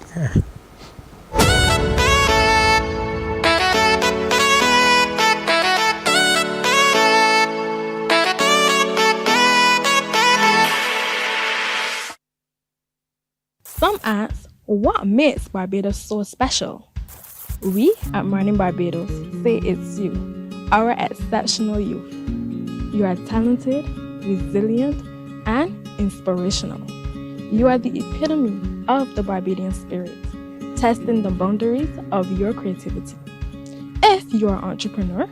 Some ask, what makes Barbados so special? We at Mornin Barbados say it's you, our exceptional youth. You are talented, resilient, and inspirational. You are the epitome of the Barbadian spirit, testing the boundaries of your creativity. If you are an entrepreneur,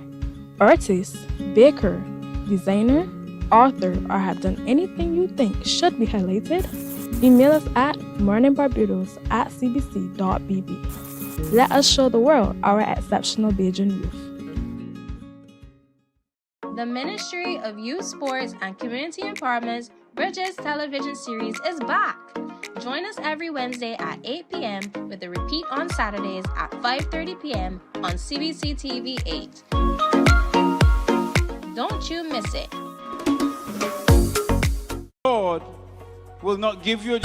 artist, baker, designer, author, or have done anything you think should be highlighted, Email us at morninbarbados@cbc.bb. Let us show the world our exceptional Bajan youth. The Ministry of Youth Sports and Community Empowerment's Bridges television series is back. Join us every Wednesday at 8 p.m. with a repeat on Saturdays at 5:30 p.m. on CBC TV 8. Don't you miss it. God will not give you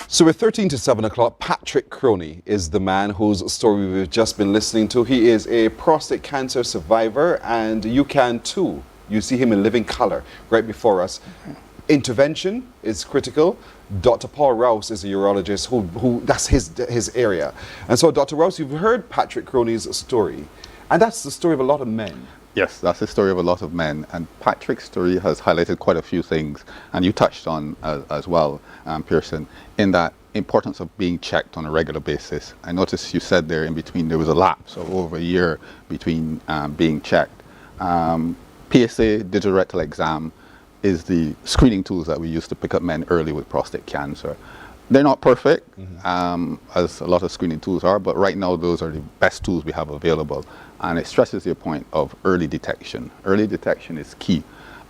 So we're 13 to 7 o'clock. Patrick Croney is the man whose story we've just been listening to. He is a prostate cancer survivor, and you can too. You see him in living color right before us. Intervention is critical. Dr. Paul Rouse is a urologist who that's his area. And so, Dr. Rouse, you've heard Patrick Croney's story, and that's the story of a lot of men. Yes, that's the story of a lot of men, and Patrick's story has highlighted quite a few things, and you touched on as well, Pearson, in that importance of being checked on a regular basis. I noticed you said there in between there was a lapse of over a year between being checked. PSA digital rectal exam is the screening tools that we use to pick up men early with prostate cancer. They're not perfect, as a lot of screening tools are, but right now those are the best tools we have available. And it stresses the point of early detection. Early detection is key,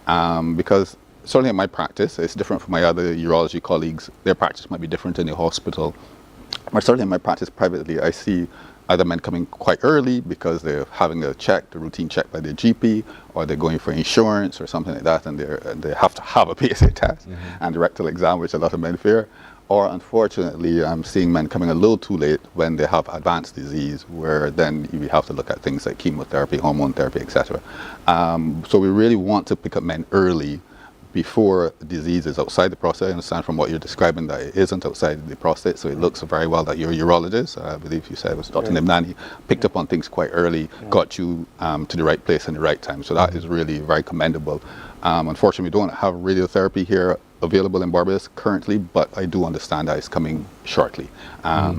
because certainly in my practice, it's different from my other urology colleagues. Their practice might be different in the hospital. But certainly in my practice privately, I see either men coming quite early because they're having a check, the routine check by their GP, or they're going for insurance or something like that, and they have to have a PSA test and a rectal exam, which a lot of men fear. Or unfortunately, I'm seeing men coming a little too late when they have advanced disease, where then we have to look at things like chemotherapy, hormone therapy, etc. So we really want to pick up men early before disease is outside the prostate. I understand from what you're describing that it isn't outside the prostate, so it looks very well that you're a urologist. I believe you said it was Dr. Nimnani, picked up on things quite early, got you to the right place in the right time. So that is really very commendable. Unfortunately, we don't have radiotherapy here available in Barbados currently, but I do understand that it's coming shortly.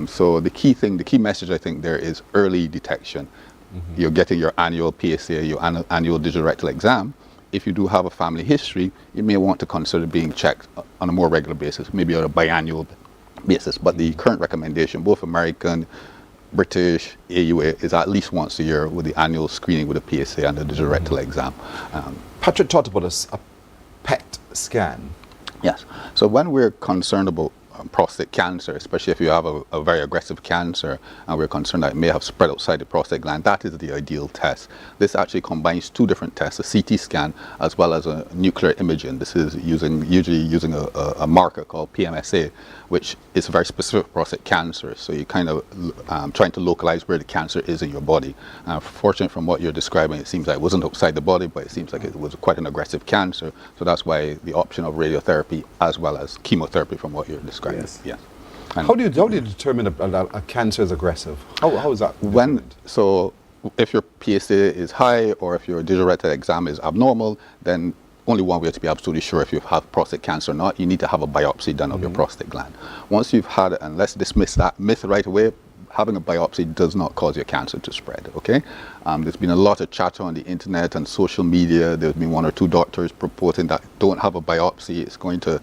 So the key message I think there is early detection. You're getting your annual PSA, your annual digital rectal exam. If you do have a family history, you may want to consider being checked on a more regular basis, maybe on a biannual basis. But the current recommendation, both American, British, AUA, is at least once a year with the annual screening with a PSA and a digital rectal exam. Patrick talked about a PET scan. Yes. So when we're concerned about prostate cancer, especially if you have a very aggressive cancer and we're concerned that it may have spread outside the prostate gland, that is the ideal test. This actually combines two different tests, a CT scan as well as a nuclear imaging. This is usually using a marker called PMSA, which is very specific for prostate cancer. So you're kind of trying to localize where the cancer is in your body. Fortunately, from what you're describing, it seems like it wasn't outside the body, but it seems like it was quite an aggressive cancer. So that's why the option of radiotherapy as well as chemotherapy from what you're describing. Yes. How do you determine a cancer is aggressive? How is that? So if your PSA is high or if your digital rectal exam is abnormal, then only one way to be absolutely sure if you have prostate cancer or not, you need to have a biopsy done of your prostate gland. Once you've had it, and let's dismiss that myth right away, having a biopsy does not cause your cancer to spread, okay? There's been a lot of chatter on the internet and social media. There's been one or two doctors purporting that don't have a biopsy, it's going to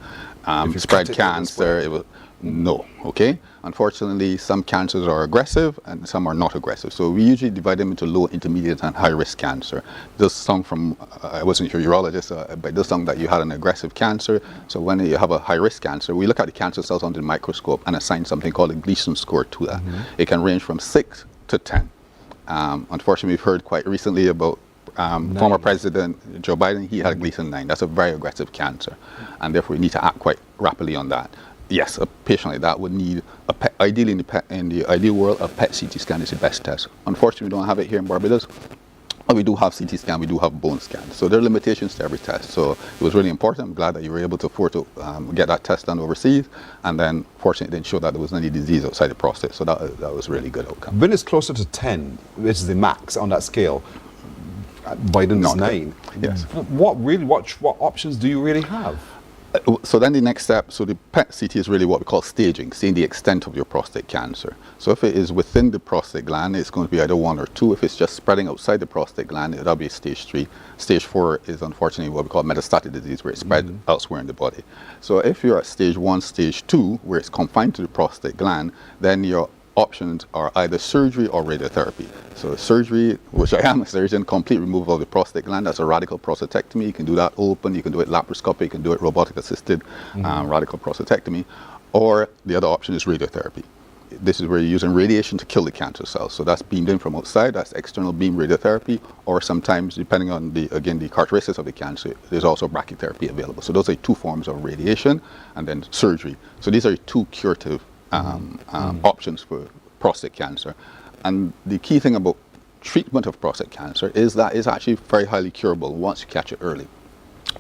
spread cancer. No, okay? Unfortunately, some cancers are aggressive and some are not aggressive. So we usually divide them into low, intermediate, and high-risk cancer. There's some from, I wasn't your urologist, but there's some that you had an aggressive cancer. So when you have a high-risk cancer, we look at the cancer cells under the microscope and assign something called a Gleason score to that. It can range from 6 to 10. Unfortunately, we've heard quite recently about former President Joe Biden. He had a Gleason 9. That's a very aggressive cancer, and therefore we need to act quite rapidly on that. Yes, a patient like that would need, ideally in the ideal world, a PET CT scan is the best test. Unfortunately, we don't have it here in Barbados. But we do have CT scan, we do have bone scan. So there are limitations to every test. So it was really important. I'm glad that you were able to afford to get that test done overseas. And then, fortunately, it didn't show that there was any disease outside the prostate. So that was a really good outcome. When it's closer to 10, which is the max on that scale, Biden's 9. Yes. What options do you really have? So then the next step, so the PET CT is really what we call staging, seeing the extent of your prostate cancer. So if it is within the prostate gland, it's going to be either 1 or 2. If it's just spreading outside the prostate gland, that'll be stage 3. Stage 4 is unfortunately what we call metastatic disease, where it's spread elsewhere in the body. So if you're at stage 1, stage 2, where it's confined to the prostate gland, then your options are either surgery or radiotherapy. So surgery, which I am a surgeon, complete removal of the prostate gland. That's a radical prostatectomy. You can do that open, you can do it laparoscopic, you can do it robotic assisted radical prostatectomy. Or the other option is radiotherapy. This is where you're using radiation to kill the cancer cells. So that's beamed in from outside, that's external beam radiotherapy, or sometimes, depending on the characteristics of the cancer, there's also brachytherapy available. So those are 2 forms of radiation and then surgery. So these are 2 curative options for prostate cancer. And the key thing about treatment of prostate cancer is that it's actually very highly curable once you catch it early.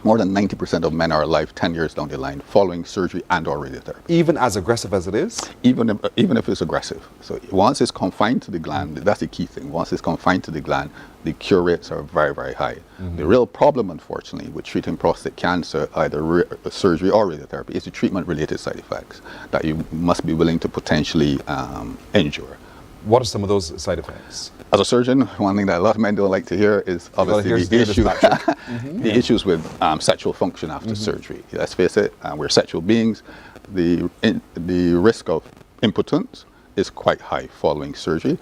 More than 90% of men are alive 10 years down the line following surgery and or radiotherapy. Even as aggressive as it is? Even if it's aggressive. So once it's confined to the gland, that's the key thing. Once it's confined to the gland, the cure rates are very, very high. The real problem, unfortunately, with treating prostate cancer, either surgery or radiotherapy, is the treatment-related side effects that you must be willing to potentially endure. What are some of those side effects? As a surgeon, one thing that a lot of men don't like to hear is obviously the issues with sexual function after surgery. Let's face it, we're sexual beings. The risk of impotence is quite high following surgery.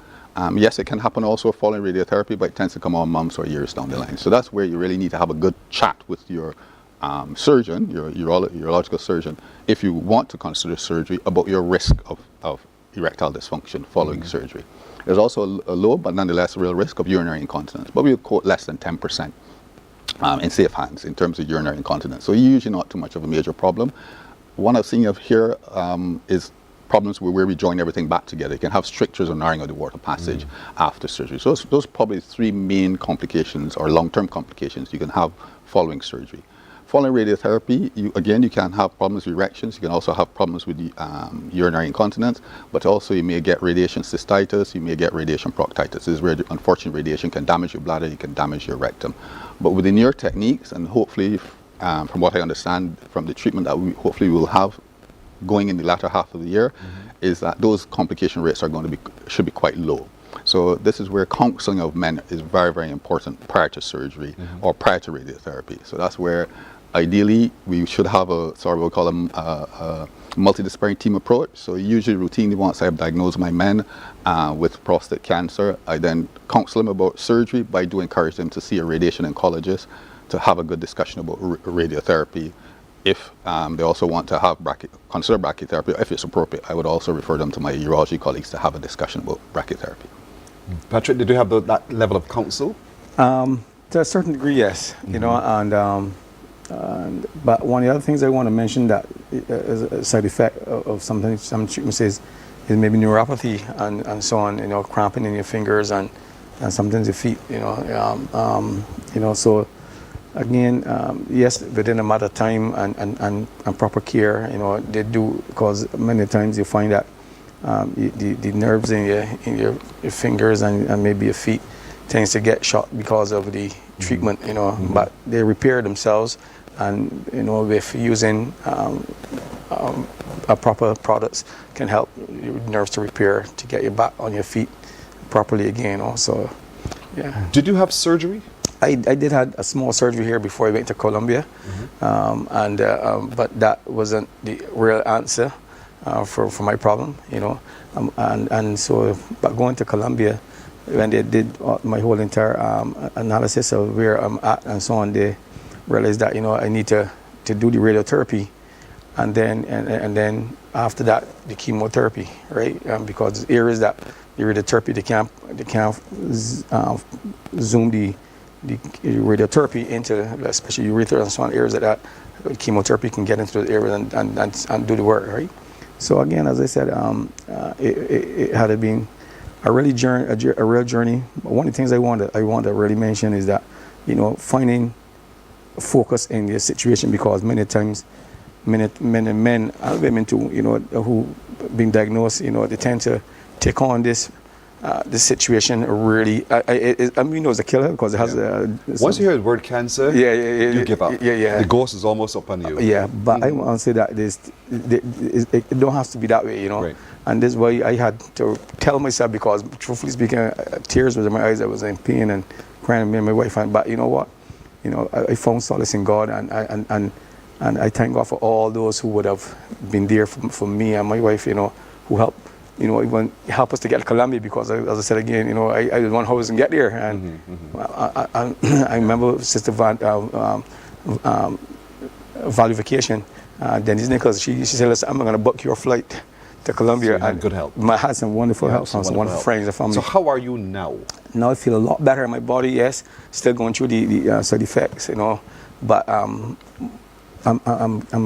Yes, it can happen also following radiotherapy, but it tends to come on months or years down the line. So that's where you really need to have a good chat with your surgeon, your urological surgeon, if you want to consider surgery, about your risk of erectile dysfunction following surgery. There's also a low, but nonetheless, real risk of urinary incontinence, but we would quote less than 10% in safe hands in terms of urinary incontinence. So usually not too much of a major problem. One I've seen of here is problems where we join everything back together. You can have strictures or narrowing of the water passage after surgery. So those are probably 3 main complications or long-term complications you can have following surgery. Following radiotherapy, you can have problems with erections. You can also have problems with urinary incontinence, but also you may get radiation cystitis, you may get radiation proctitis. This is where, unfortunately, radiation can damage your bladder, you can damage your rectum. But with the newer techniques, and hopefully, from what I understand from the treatment that we hopefully will have going in the latter half of the year, is that those complication rates are should be quite low. So this is where counseling of men is very, very important prior to surgery or prior to radiotherapy. So that's where ideally we should have a multidisciplinary team approach. So usually routinely once I have diagnosed my men with prostate cancer, I then counsel them about surgery, but I do encourage them to see a radiation oncologist to have a good discussion about radiotherapy. If they also want to consider brachytherapy, if it's appropriate, I would also refer them to my urology colleagues to have a discussion about brachytherapy. Patrick, did you have that level of counsel? To a certain degree, yes. You know, but one of the other things I want to mention that is a side effect of some treatments is maybe neuropathy and so on. You know, cramping in your fingers and sometimes your feet. You know, so. Again, yes, within a matter of time and proper care, you know, they do, because many times you find that the nerves in your fingers and maybe your feet tends to get shot because of the treatment, you know, but they repair themselves, and you know, with using a proper products can help your nerves to repair to get you back on your feet properly again. Also, yeah. Did you have surgery? I did have a small surgery here before I went to Colombia, but that wasn't the real answer for my problem, you know. And so, but going to Colombia, when they did my whole entire analysis of where I'm at and so on, they realized that, you know, I need to do the radiotherapy, and then after that the chemotherapy, right? Because areas that the radiotherapy they can't zoom the radiotherapy into, especially urethra and so on, areas that chemotherapy can get into the area and do the work, right? So again, as I said, it had been a real journey. But one of the things I want to really mention is that, you know, finding focus in your situation, because many times, many men and women too, you know, who been diagnosed, you know, they tend to take on this this situation really, I mean, it was a killer because it has. Once you hear the word cancer, you give up. The ghost is almost upon you. But I want to say that it don't have to be that way, you know. And this is why I had to tell myself, because truthfully speaking, tears was in my eyes. I was in pain and crying, me and my wife. But you know what? You know, I found solace in God, and I thank God for all those who would have been there for me and my wife, you know, who helped. You know, even help us to get to Colombia, because, as I said again, you know, I didn't want how I was going to get there. And I remember Sister Value Vacation, Denise Nichols, she said, listen, I'm going to book your flight to Colombia. So you had good help. I had some wonderful help from some wonderful friends and family. So how are you now? Now I feel a lot better in my body, yes. Still going through the side effects, you know. But I'm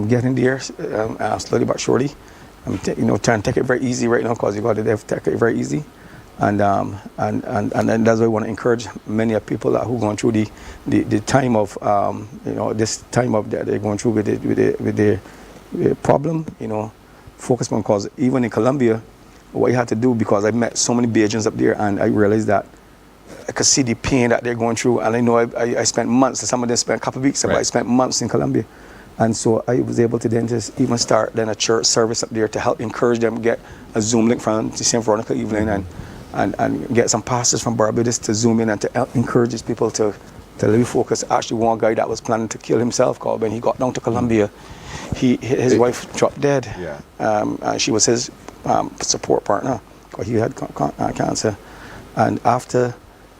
getting there slowly but surely. I'm trying to take it very easy right now, because you got to take it very easy, and then that's why I want to encourage many people who are going through the time of this time of that they're going through with the problem, you know, focus on, because even in Colombia, what you have to do, because I met so many Bajans up there, and I realized that I could see the pain that they're going through, and I know I spent months. Some of them spent a couple of weeks, but I spent months in Colombia. And so I was able to then just even start then a church service up there to help encourage them, get a Zoom link from St. Veronica Evelyn, and get some pastors from Barbados to Zoom in and to encourage these people to really focus. Actually, one guy that was planning to kill himself, called when he got down to Colombia, his wife dropped dead. She was his support partner, because he had cancer. And after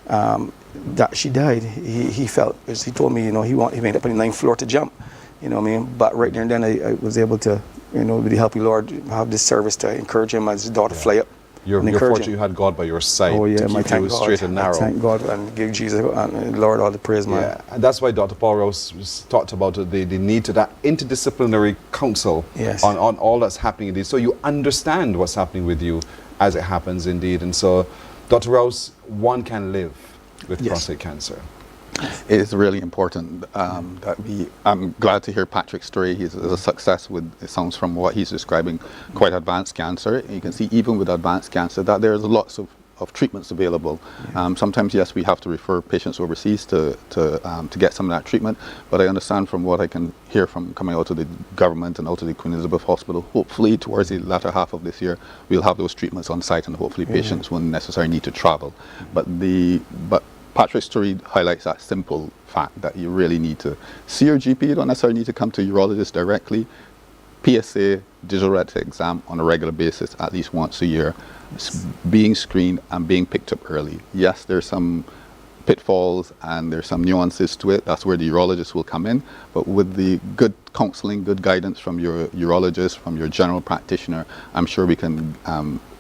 that she died, he felt, as he told me, you know, he went up on the 9th floor to jump. You know what I mean? But right there and then I was able to, you know, with the help of the Lord, have this service to encourage him and his daughter fly up. You're fortunate you had God by your side to keep you straight and narrow. Thank God, and give Jesus and the Lord all the praise, man. Yeah, and that's why Dr. Paul Rose talked about the need to that interdisciplinary counsel on all that's happening indeed. So you understand what's happening with you as it happens indeed. And so, Dr. Rose, one can live with prostate cancer. It is really important that I'm glad to hear Patrick's story. He's a success with, it sounds from what he's describing, quite advanced cancer. You can see even with advanced cancer that there's lots of treatments available. Sometimes, yes, we have to refer patients overseas to get some of that treatment, but I understand from what I can hear from coming out of the government and out of the Queen Elizabeth Hospital, hopefully towards the latter half of this year, we'll have those treatments on site, and hopefully patients won't necessarily need to travel. But Patrick's story highlights that simple fact that you really need to see your GP. You don't necessarily need to come to a urologist directly. PSA, digital rectal exam on a regular basis, at least once a year. Being screened and being picked up early. Yes, there's some pitfalls and there's some nuances to it. That's where the urologist will come in. But with the good counseling, good guidance from your urologist, from your general practitioner, I'm sure we can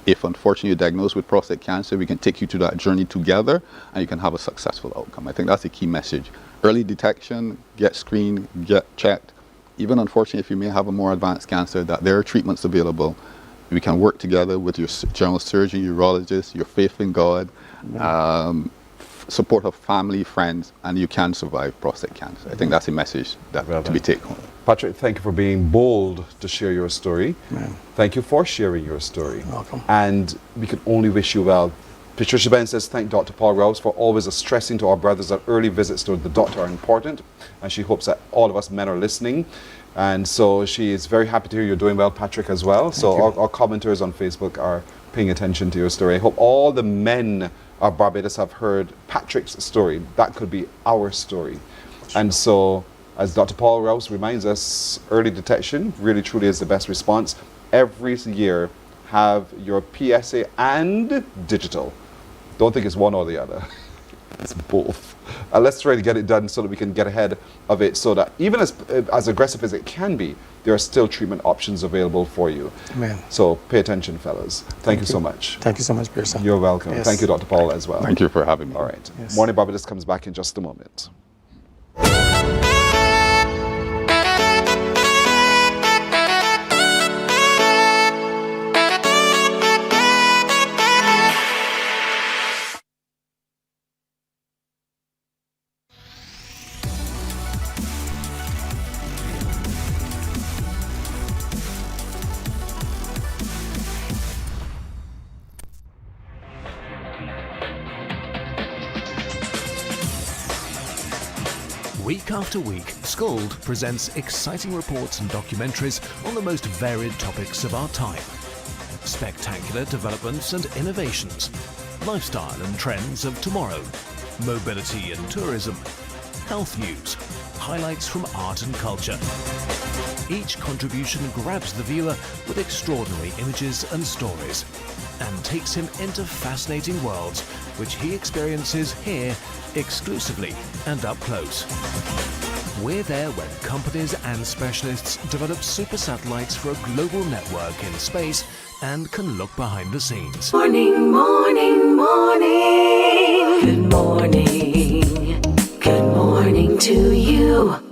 if unfortunately you're diagnosed with prostate cancer, we can take you to that journey together and you can have a successful outcome. I think that's the key message. Early detection, get screened, get checked. Even unfortunately, if you may have a more advanced cancer, that there are treatments available. We can work together with your general surgeon, urologist, your faith in God, support of family, friends, and you can survive prostate cancer. I think that's a message that to be taken home. Patrick, thank you for being bold to share your story. Thank you for sharing your story. You're welcome. And we can only wish you well. Patricia Ben says, thank Dr. Paul Rouse for always stressing to our brothers that early visits to the doctor are important. And she hopes that all of us men are listening. And so she is very happy to hear you're doing well, Patrick, as well. So our commenters on Facebook are paying attention to your story. I hope all the men of Barbados have heard Patrick's story. That could be our story. And so, as Dr. Paul Rouse reminds us, early detection really truly is the best response. Every year, have your PSA and digital. Don't think it's one or the other. It's both. Let's try to get it done so that we can get ahead of it, so that even as aggressive as it can be, there are still treatment options available for you. Amen. So pay attention, fellas. Thank you so much. Thank you so much, Pearson. You're welcome. Yes. Thank you, Dr. Paul, as well. Thank you for having me. All right. Yes. Morning Barbados comes back in just a moment. Week after week, Scald presents exciting reports and documentaries on the most varied topics of our time. Spectacular developments and innovations, lifestyle and trends of tomorrow, mobility and tourism, health news, highlights from art and culture. Each contribution grabs the viewer with extraordinary images and stories and takes him into fascinating worlds which he experiences here exclusively and up close. We're there when companies and specialists develop super satellites for a global network in space and can look behind the scenes. Morning, morning, morning. Good morning. Good morning to you.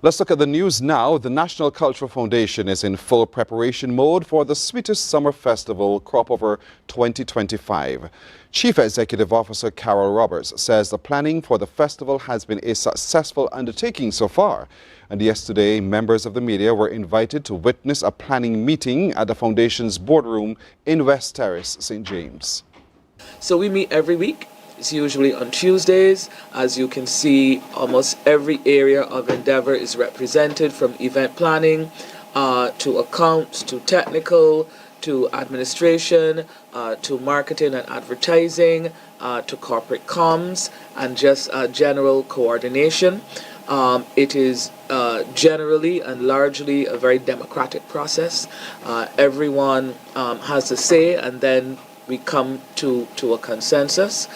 Let's look at the news now. The National Cultural Foundation is in full preparation mode for the Sweetest Summer Festival Cropover 2025. Chief Executive Officer Carol Roberts says the planning for the festival has been a successful undertaking so far. And yesterday, members of the media were invited to witness a planning meeting at the Foundation's boardroom in West Terrace, St. James. So we meet every week. It's usually on Tuesdays. As you can see, almost every area of endeavor is represented, from event planning to accounts, to technical, to administration, to marketing and advertising, to corporate comms, and just general coordination. It is generally and largely a very democratic process. Everyone has a say, and then we come to a consensus.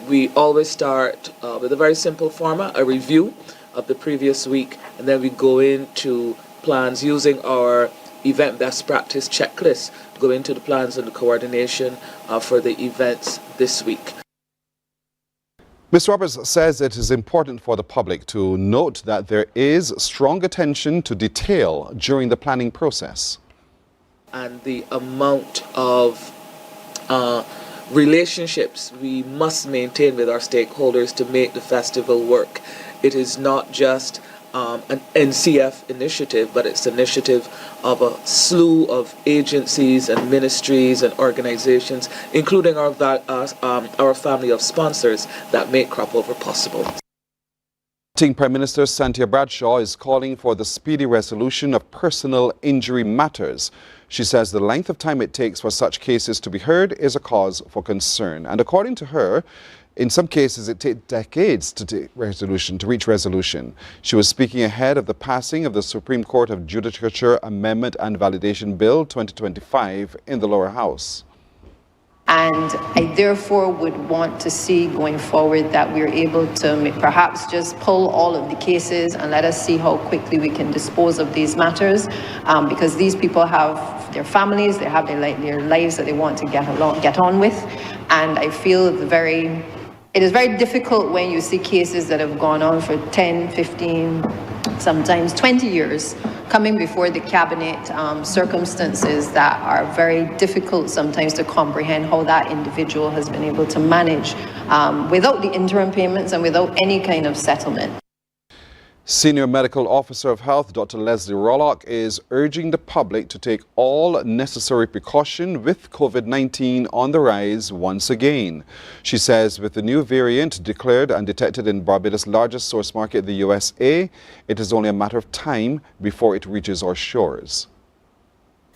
We always start with a very simple format, a review of the previous week, and then we go into plans using our event best practice checklist, go into the plans and the coordination for the events this week. Ms. Roberts says it is important for the public to note that there is strong attention to detail during the planning process. And the amount of relationships we must maintain with our stakeholders to make the festival work. It is not just an NCF initiative, but it's an initiative of a slew of agencies and ministries and organizations, including our family of sponsors that make Cropover possible. Prime Minister Santia Bradshaw is calling for the speedy resolution of personal injury matters. She says the length of time it takes for such cases to be heard is a cause for concern. And according to her, in some cases it takes decades to reach resolution. She was speaking ahead of the passing of the Supreme Court of Judicature Amendment and Validation Bill 2025 in the lower house. And I therefore would want to see going forward that we're able to perhaps just pull all of the cases and let us see how quickly we can dispose of these matters, because these people have their families, they have their lives that they want to get on with. And I feel it is very difficult when you see cases that have gone on for 10, 15, sometimes 20 years coming before the cabinet, circumstances that are very difficult sometimes to comprehend how that individual has been able to manage without the interim payments and without any kind of settlement. Senior Medical Officer of Health, Dr. Leslie Rollock, is urging the public to take all necessary precaution with COVID-19 on the rise once again. She says with the new variant declared and detected in Barbados' largest source market, the USA, it is only a matter of time before it reaches our shores.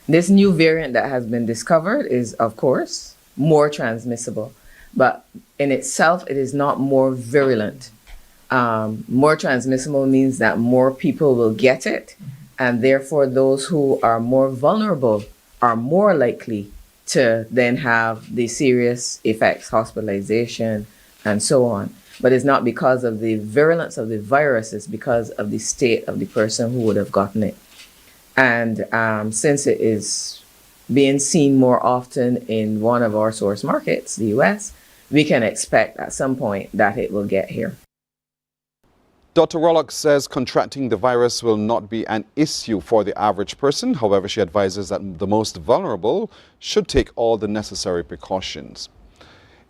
This new variant that has been discovered is, of course, more transmissible, but in itself, it is not more virulent. More transmissible means that more people will get it, and therefore those who are more vulnerable are more likely to then have the serious effects, hospitalization, and so on. But it's not because of the virulence of the virus, it's because of the state of the person who would have gotten it. And since it is being seen more often in one of our source markets, the US, we can expect at some point that it will get here. Dr. Rollock says contracting the virus will not be an issue for the average person. However, she advises that the most vulnerable should take all the necessary precautions.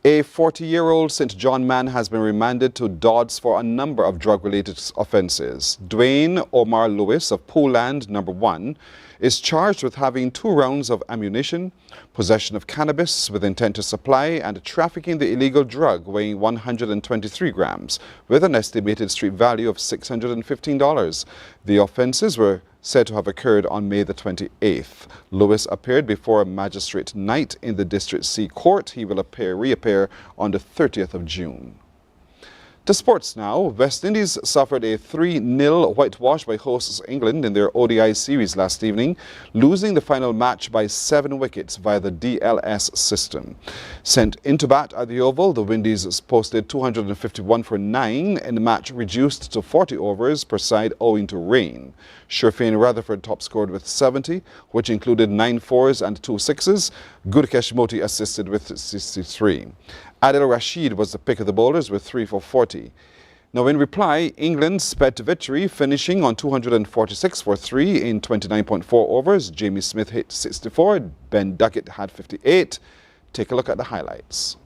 A 40-year-old St. John man has been remanded to Dodds for a number of drug-related offences. Dwayne Omar Lewis of Poland No. 1 is charged with having 2 rounds of ammunition, possession of cannabis with intent to supply, and trafficking the illegal drug weighing 123 grams with an estimated street value of $615. The offences were said to have occurred on May the 28th. Lewis appeared before a magistrate night in the District C Court. He will reappear on the 30th of June. To sports now. West Indies suffered a 3-0 whitewash by hosts England in their ODI series last evening, losing the final match by 7 wickets via the DLS system. Sent into bat at the Oval, the Windies posted 251 for 9 in the match reduced to 40 overs per side owing to rain. Sherfane Rutherford top scored with 70, which included 9 fours and 2 sixes. Gurkesh Moti assisted with 63. Adil Rashid was the pick of the bowlers with 3 for 40. Now in reply, England sped to victory, finishing on 246 for 3 in 29.4 overs. Jamie Smith hit 64, Ben Duckett had 58. Take a look at the highlights.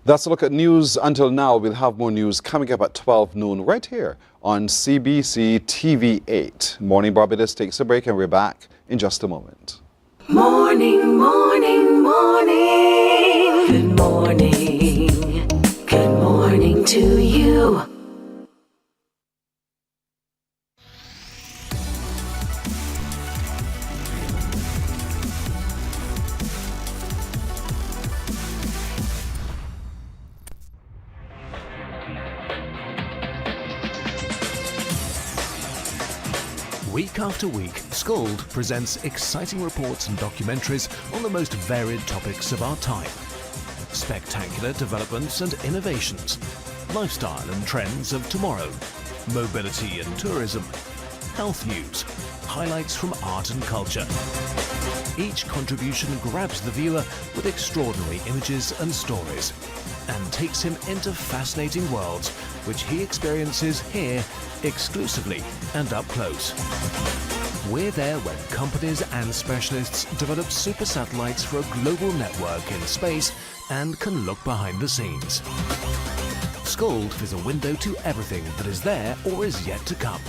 That's a look at news until now. We'll have more news coming up at 12 noon right here on CBC TV 8. Morning Barbados takes a break and we're back in just a moment. Morning, morning, morning. Good morning. Good morning to you. Week after week, Scold presents exciting reports and documentaries on the most varied topics of our time. Spectacular developments and innovations, lifestyle and trends of tomorrow, mobility and tourism, health news, highlights from art and culture. Each contribution grabs the viewer with extraordinary images and stories and takes him into fascinating worlds which he experiences here exclusively and up close. We're there when companies and specialists develop super satellites for a global network in space and can look behind the scenes. Scold is a window to everything that is there or is yet to come.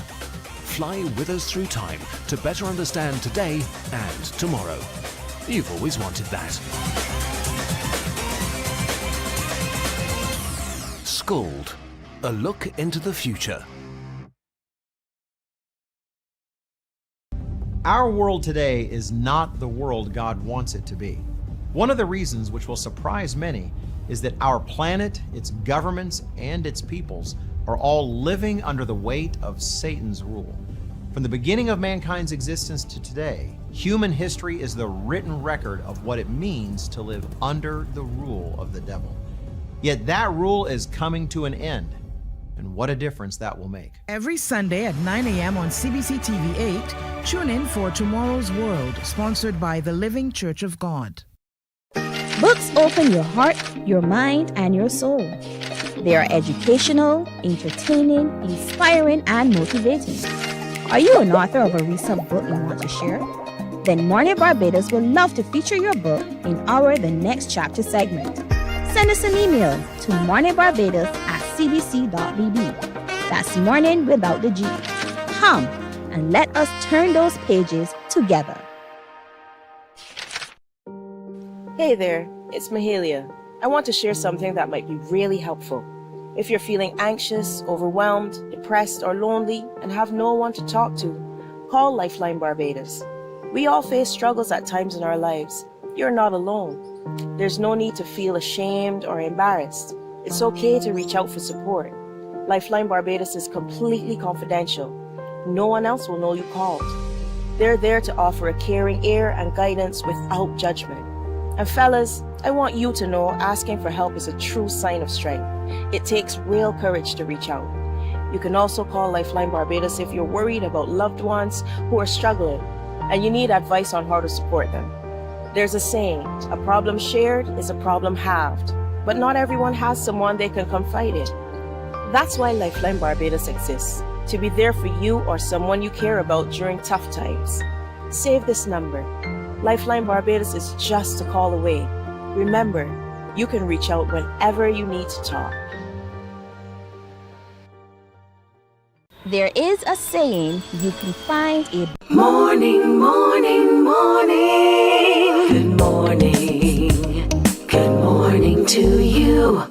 Fly with us through time to better understand today and tomorrow. You've always wanted that. Scold, a look into the future. Our world today is not the world God wants it to be. One of the reasons which will surprise many is that our planet, its governments, and its peoples are all living under the weight of Satan's rule. From the beginning of mankind's existence to today, human history is the written record of what it means to live under the rule of the devil. Yet that rule is coming to an end, and what a difference that will make. Every Sunday at 9 a.m. on CBC TV 8, tune in for Tomorrow's World, sponsored by the Living Church of God. Books open your heart, your mind, and your soul. They are educational, entertaining, inspiring, and motivating. Are you an author of a recent book you want to share? Then Mornin Barbados would love to feature your book in our The Next Chapter segment. Send us an email to morninbarbados@cbc.bb. That's morning without the G. Come and let us turn those pages together. Hey there, it's Mahalia. I want to share something that might be really helpful. If you're feeling anxious, overwhelmed, depressed, or lonely and have no one to talk to, call Lifeline Barbados. We all face struggles at times in our lives. You're not alone. There's no need to feel ashamed or embarrassed. It's okay to reach out for support. Lifeline Barbados is completely confidential. No one else will know you called. They're there to offer a caring ear and guidance without judgment. And fellas, I want you to know asking for help is a true sign of strength. It takes real courage to reach out. You can also call Lifeline Barbados if you're worried about loved ones who are struggling and you need advice on how to support them. There's a saying, a problem shared is a problem halved, but not everyone has someone they can confide in. That's why Lifeline Barbados exists, to be there for you or someone you care about during tough times. Save this number. Lifeline Barbados is just a call away. Remember, you can reach out whenever you need to talk. There is a saying you can find a Morning, morning, morning. Good morning. Good morning to you.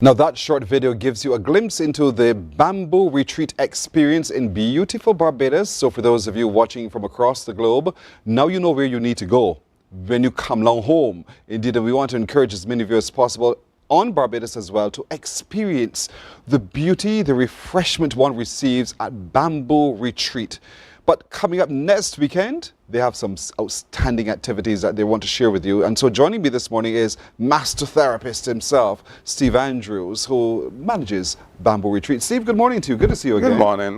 Now that short video gives you a glimpse into the bamboo retreat experience in beautiful Barbados. So for those of you watching from across the globe, now you know where you need to go when you come along home. Indeed, we want to encourage as many of you as possible on Barbados as well to experience the beauty, the refreshment one receives at Bamboo Retreat. But coming up next weekend, they have some outstanding activities that they want to share with you. And so joining me this morning is master therapist himself, Steve Andrews, who manages Bamboo Retreat. Steve, good morning to you. Good to see you again.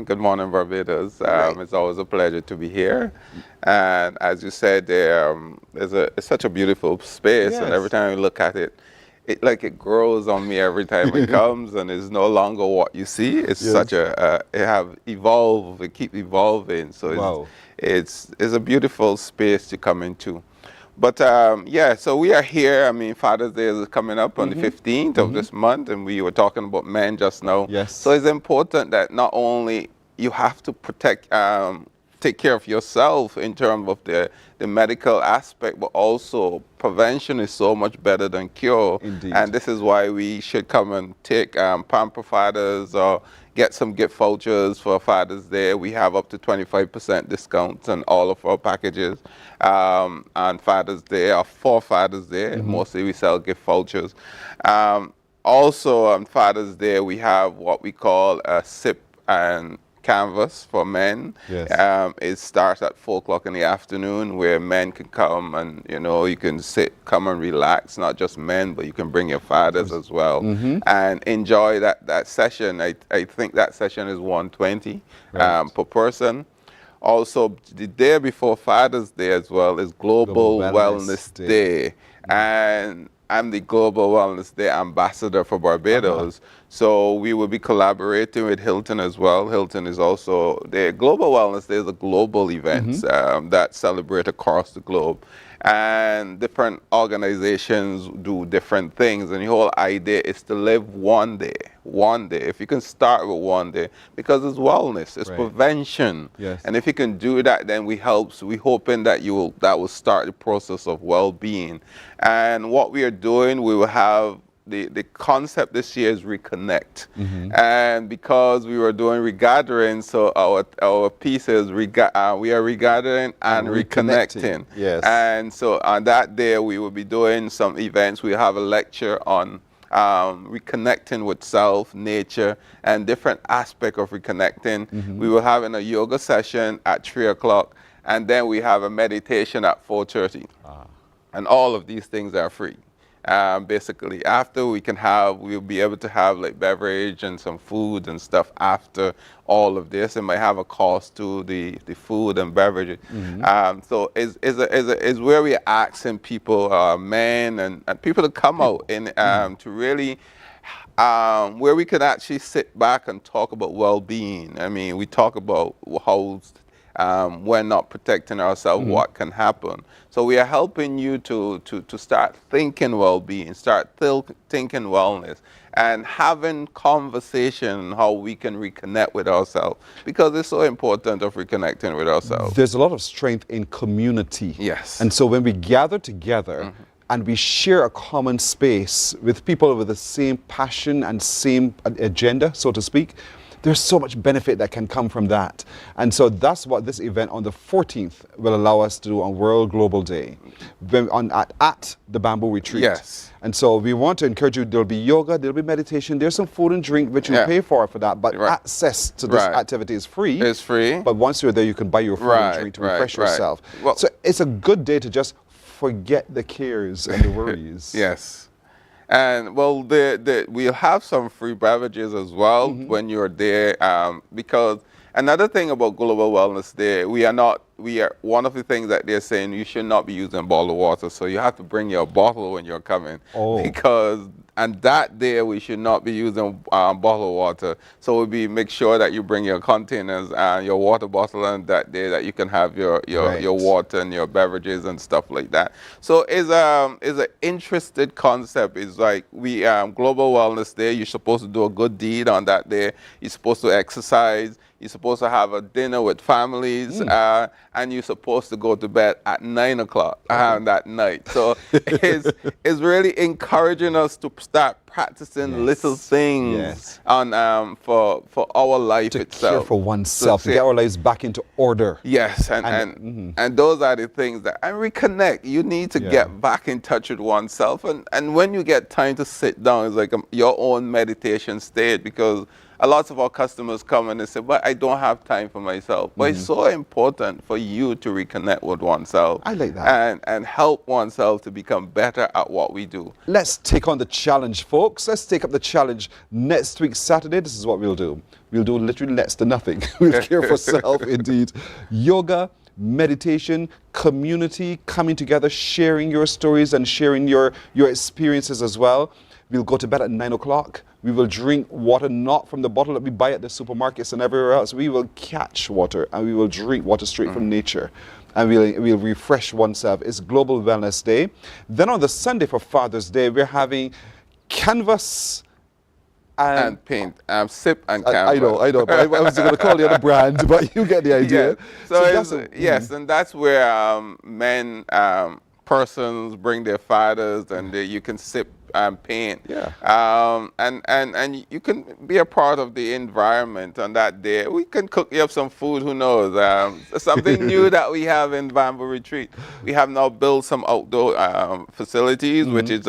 Good morning, Barbados. It's always a pleasure to be here. And as you said, it's such a beautiful space, and every time you look at it, it grows on me every time it comes, and it's no longer what you see. It's such it have evolved, it keep evolving. So it's a beautiful space to come into. But so we are here. I mean, Father's Day is coming up on the 15th of this month, and we were talking about men just now. Yes. So it's important that not only you have to take care of yourself in terms of the medical aspect, but also prevention is so much better than cure. Indeed. And this is why we should come and take Pamper Fathers or get some gift vouchers for Father's Day. We have up to 25% discounts on all of our packages on Father's Day or for Father's Day. Mostly we sell gift vouchers. Also on Father's Day, we have what we call a sip and canvas for men. Yes. It starts at 4 o'clock in the afternoon, where men can come and you can come and relax. Not just men, but you can bring your fathers as well and enjoy that session. I think that session is $120 per person. Also, the day before Father's Day as well is Global Wellness Day. And I'm the Global Wellness Day Ambassador for Barbados. So we will be collaborating with Hilton as well. Hilton is also, the Global Wellness Day is a global event that celebrate across the globe. And different organizations do different things. And the whole idea is to live one day. If you can start with one day, because it's wellness, it's prevention. Yes. And if you can do that, then we hoping that that will start the process of well-being. And what we are doing, we will have the concept this year is reconnect. And because we were doing regathering, so our piece is we are regathering and reconnecting. Yes. And so on that day, we will be doing some events. We have a lecture on reconnecting with self, nature, and different aspects of reconnecting. We will have a yoga session at 3 o'clock, and then we have a meditation at 4:30. And all of these things are free. Basically, after we'll be able to have like beverage and some food and stuff after all of this. It might have a cost to the food and beverage. So is where we're asking people, men and people to come out and to really where we could actually sit back and talk about well-being. I mean, we talk about how we're not protecting ourselves, what can happen. So we are helping you to start thinking well-being, start thinking wellness, and having conversation how we can reconnect with ourselves, because it's so important of reconnecting with ourselves. There's a lot of strength in community. Yes. And so when we gather together and we share a common space with people with the same passion and same agenda, so to speak, there's so much benefit that can come from that. And so that's what this event on the 14th will allow us to do on World Global Day at the Bamboo Retreat. Yes. And so we want to encourage you, there'll be yoga, there'll be meditation, there's some food and drink which you pay for that, but access to this activity is free. It's free. But once you're there, you can buy your food and drink to refresh yourself. Well, so it's a good day to just forget the cares and the worries. Yes. And well, we'll have some free beverages as well when you're there, because another thing about Global Wellness Day, one of the things that they're saying, you should not be using bottled water, so you have to bring your bottle when you're coming, because and that day we should not be using bottled water. So make sure that you bring your containers and your water bottle on that day, that you can have your water and your beverages and stuff like that. So it's an interesting concept. It's like Global Wellness Day, you're supposed to do a good deed on that day. You're supposed to exercise. You're supposed to have a dinner with families, and you're supposed to go to bed at 9 o'clock that night. So it's really encouraging us to start practicing little things on for our life itself. Care for oneself, to get our lives back into order. Yes, and those are the things that, and reconnect. You need to get back in touch with oneself, and when you get time to sit down, it's like your own meditation state, because a lot of our customers come and they say, but I don't have time for myself. But it's so important for you to reconnect with oneself. I like that. And help oneself to become better at what we do. Let's take on the challenge, folks. Let's take up the challenge next week, Saturday. This is what we'll do. We'll do literally next to nothing. We'll care for self, indeed. Yoga, meditation, community, coming together, sharing your stories and sharing your experiences as well. We'll go to bed at 9 o'clock. We will drink water not from the bottle that we buy at the supermarkets and everywhere else. We will catch water and we will drink water straight from nature. And we'll refresh oneself. It's Global Wellness Day. Then on the Sunday for Father's Day, we're having canvas and paint. Sip and canvas. I know. But I was going to call the other brand, but you get the idea. Yeah. Yes, and that's where persons bring their fathers, and you can sip and paint. And you can be a part of the environment on that day. We can cook you up some food, who knows. Something new that we have in Bamboo Retreat. We have now built some outdoor facilities, which is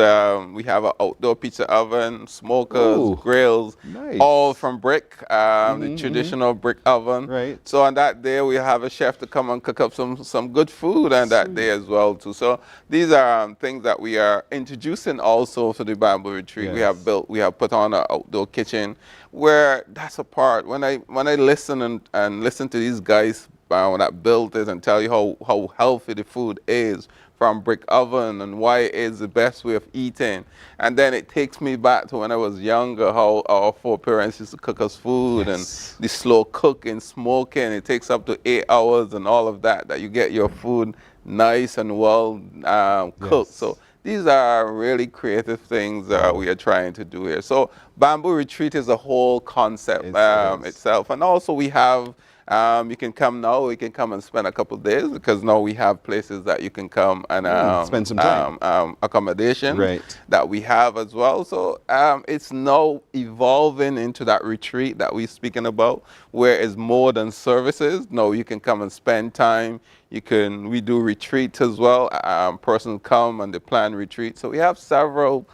we have an outdoor pizza oven, smokers, grills, all from brick, the traditional brick oven. Right. So on that day, we have a chef to come and cook up some good food on that day as well too. So these are things that we are introducing also for the Bamboo Retreat. We have put on an outdoor kitchen where that's a part. When I listen and listen to these guys that built it and tell you how healthy the food is from brick oven and why it is the best way of eating, and then it takes me back to when I was younger, how our foreparents used to cook us food and the slow cooking, smoking. It takes up to 8 hours and all of that you get your food nice and well cooked. So these are really creative things we are trying to do here. So Bamboo Retreat is a whole concept itself. And also we have, you can come now, you can come and spend a couple of days, because now we have places that you can come and spend some time. Accommodation that we have as well. So it's now evolving into that retreat that we're speaking about, where it's more than services. No, you can come and spend time. We do retreats as well. Persons come and they plan retreats. So we have several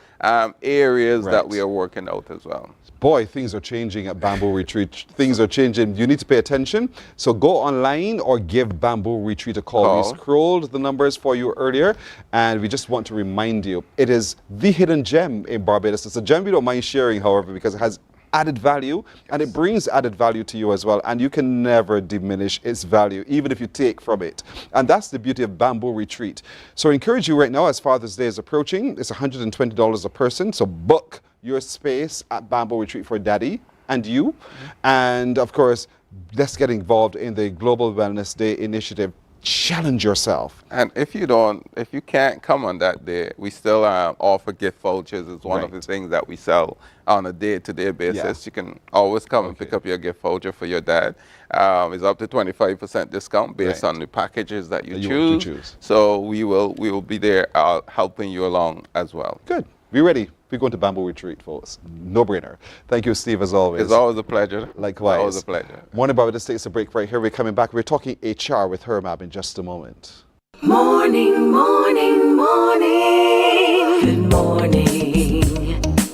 areas that we are working out as well. Boy, things are changing at Bamboo Retreat. Things are changing. You need to pay attention. So go online or give Bamboo Retreat a call. We scrolled the numbers for you earlier, and we just want to remind you, it is the hidden gem in Barbados. It's a gem we don't mind sharing, however, because it has added value, and it brings added value to you as well, and you can never diminish its value, even if you take from it. And that's the beauty of Bamboo Retreat. So I encourage you right now, as Father's Day is approaching, it's $120 a person, so book your space at Bamboo Retreat for Daddy and you. And of course, let's get involved in the Global Wellness Day initiative. Challenge yourself. And if you can't come on that day, we still offer gift vouchers. It's one of the things that we sell on a day-to-day basis. You can always come and pick up your gift voucher for your dad. It's up to 25% discount based on the packages that you choose. So we will be there helping you along as well. Good. Be ready. We're going to Bamboo Retreat, folks. No brainer. Thank you, Steve, as always. It's always a pleasure. Likewise. Always a pleasure. Morning Barbados takes a break right here. We're coming back. We're talking HR with Hermab in just a moment. Morning, morning, morning. Good morning.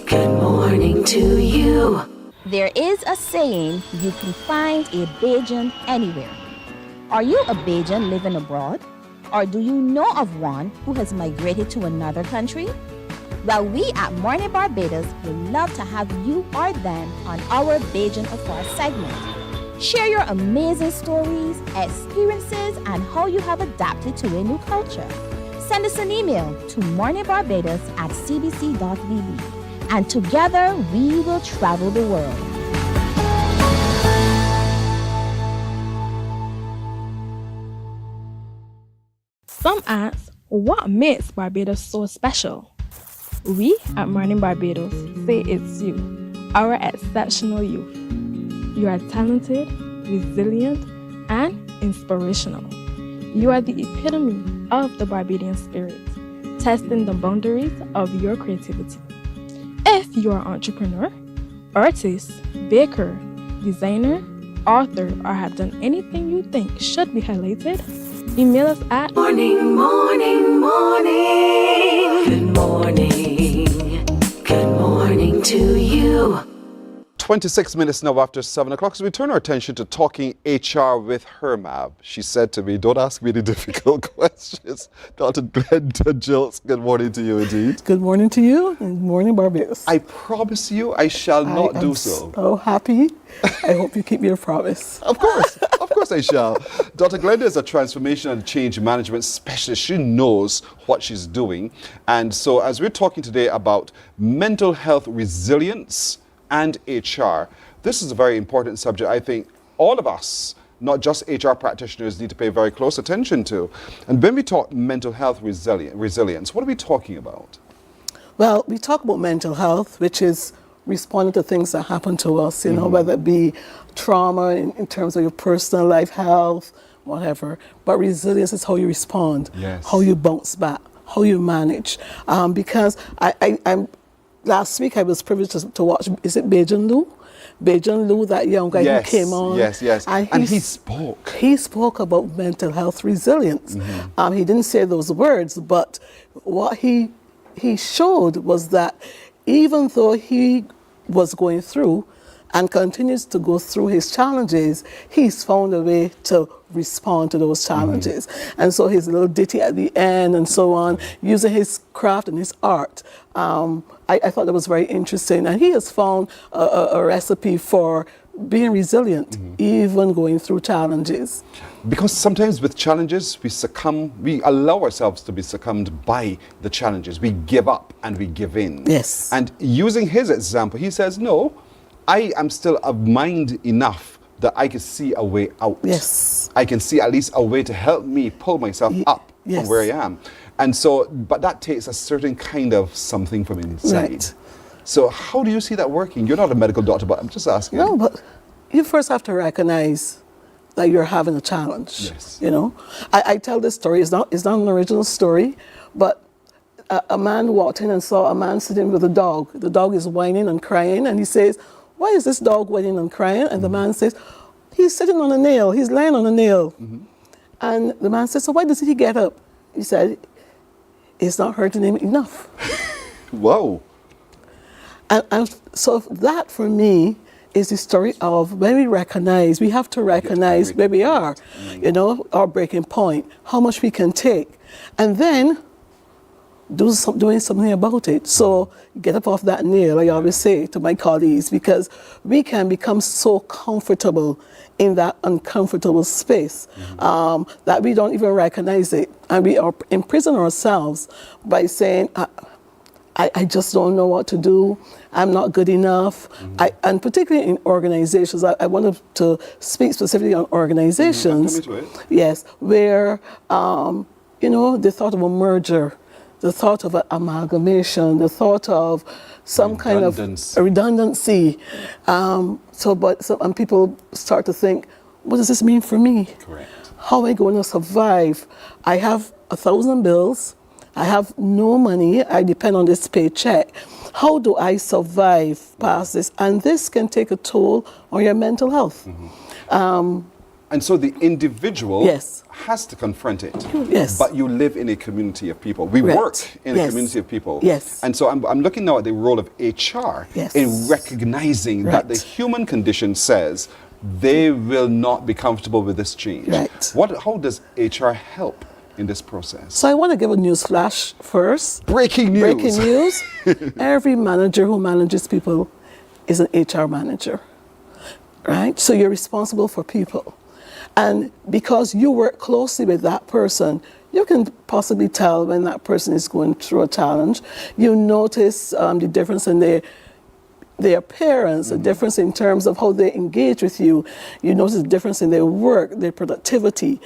Good morning to you. There is a saying, you can find a Bajan anywhere. Are you a Bajan living abroad? Or do you know of one who has migrated to another country? Well, we at Mornin Barbados would love to have you or them on our Bajan Afar segment. Share your amazing stories, experiences, and how you have adapted to a new culture. Send us an email to morninbarbados@cbc.vb, and together we will travel the world. Some ask, what makes Barbados so special? We at Mornin Barbados say it's you, our exceptional youth. You are talented, resilient, and inspirational. You are the epitome of the Barbadian spirit, testing the boundaries of your creativity. If you are an entrepreneur, artist, baker, designer, author, or have done anything you think should be highlighted, email us at Morning, morning, morning. Good morning. Good morning to you. 26 minutes now after 7 o'clock, so we turn our attention to talking HR with Hermab. She said to me, don't ask me any difficult questions. Dr. Glenda Jilts, good morning to you indeed. Good morning to you, and morning Barbados. I promise you I shall not do so. I'm so happy. I hope you keep your promise. Of course I shall. Dr. Glenda is a transformation and change management specialist. She knows what she's doing. And so as we're talking today about mental health resilience and HR, this is a very important subject. I think all of us, not just HR practitioners, need to pay very close attention to. And when we talk mental health resilience, what are we talking about? Well, we talk about mental health, which is responding to things that happen to us, you know, whether it be trauma in terms of your personal life, health, whatever. But resilience is how you respond, how you bounce back, how you manage. Because I'm last week I was privileged to watch, is it Beijing Lu, that young guy who came on. Yes. And he spoke. He spoke about mental health resilience. He didn't say those words, but what he showed was that even though he was going through and continues to go through his challenges, he's found a way to respond to those challenges. And so his little ditty at the end and so on, using his craft and his art, I thought that was very interesting. And he has found a recipe for being resilient, even going through challenges. Because sometimes with challenges, we allow ourselves to be succumbed by the challenges. We give up and we give in. Yes. And using his example, he says, no, I am still of mind enough that I can see a way out. Yes. I can see at least a way to help me pull myself up from where I am. And so, but that takes a certain kind of something from inside. Right. So how do you see that working? You're not a medical doctor, but I'm just asking. No, but you first have to recognize that you're having a challenge. Yes. You know, I tell this story, it's not an original story, but a man walked in and saw a man sitting with a dog. The dog is whining and crying, and he says, why is this dog whining and crying? And the man says, he's sitting on a nail, he's laying on a nail. And the man says, so why doesn't he get up? He said, it's not hurting him enough. Whoa. And so that for me is the story of when we have to recognize where we are, you know, our breaking point, how much we can take, and then doing something about it. So get up off that nail, I always say to my colleagues, because we can become so comfortable in that uncomfortable space that we don't even recognize it. And we are imprison ourselves by saying, I just don't know what to do. I'm not good enough. And particularly in organizations, I wanted to speak specifically on organizations. Yes, where, you know, the thought of a merger, the thought of an amalgamation, the thought of some kind of redundancy. And people start to think, what does this mean for me? Correct. How am I going to survive? I have 1,000 bills. I have no money. I depend on this paycheck. How do I survive past this? And this can take a toll on your mental health. And so the individual has to confront it. Yes. But you live in a community of people. We work in a community of people. Yes. And so I'm looking now at the role of HR in recognizing that the human condition says they will not be comfortable with this change. How does HR help in this process? So I want to give a news flash first. Breaking news. Breaking news. Every manager who manages people is an HR manager, right? So you're responsible for people. And because you work closely with that person, you can possibly tell when that person is going through a challenge. You notice the difference in their their parents, a difference in terms of how they engage with you. You notice a difference in their work, their productivity.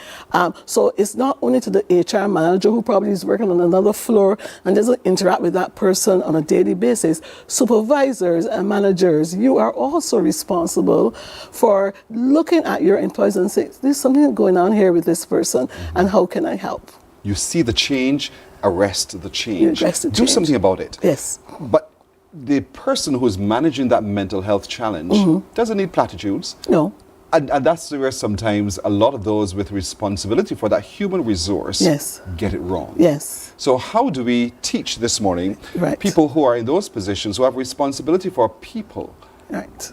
So it's not only to the HR manager who probably is working on another floor and doesn't interact with that person on a daily basis. Supervisors and managers, you are also responsible for looking at your employees and saying, there's something going on here with this person, and how can I help? You see the change, arrest the change. Do something about it. Yes. But the person who's managing that mental health challenge doesn't need platitudes. No. And that's where sometimes a lot of those with responsibility for that human resource get it wrong. Yes. So how do we teach this morning people who are in those positions who have responsibility for people,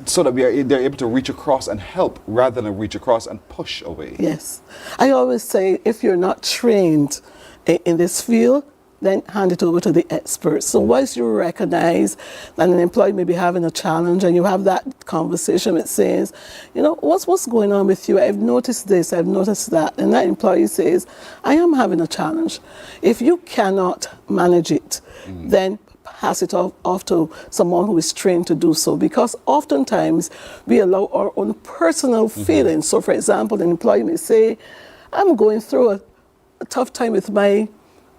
so that they're able to reach across and help rather than reach across and push away? Yes. I always say, if you're not trained in this field, then hand it over to the experts. So once you recognize that an employee may be having a challenge and you have that conversation, it says, you know, what's going on with you? I've noticed this, I've noticed that. And that employee says, I am having a challenge. If you cannot manage it, then pass it off to someone who is trained to do so, because oftentimes we allow our own personal feelings. So for example, an employee may say, I'm going through a tough time with my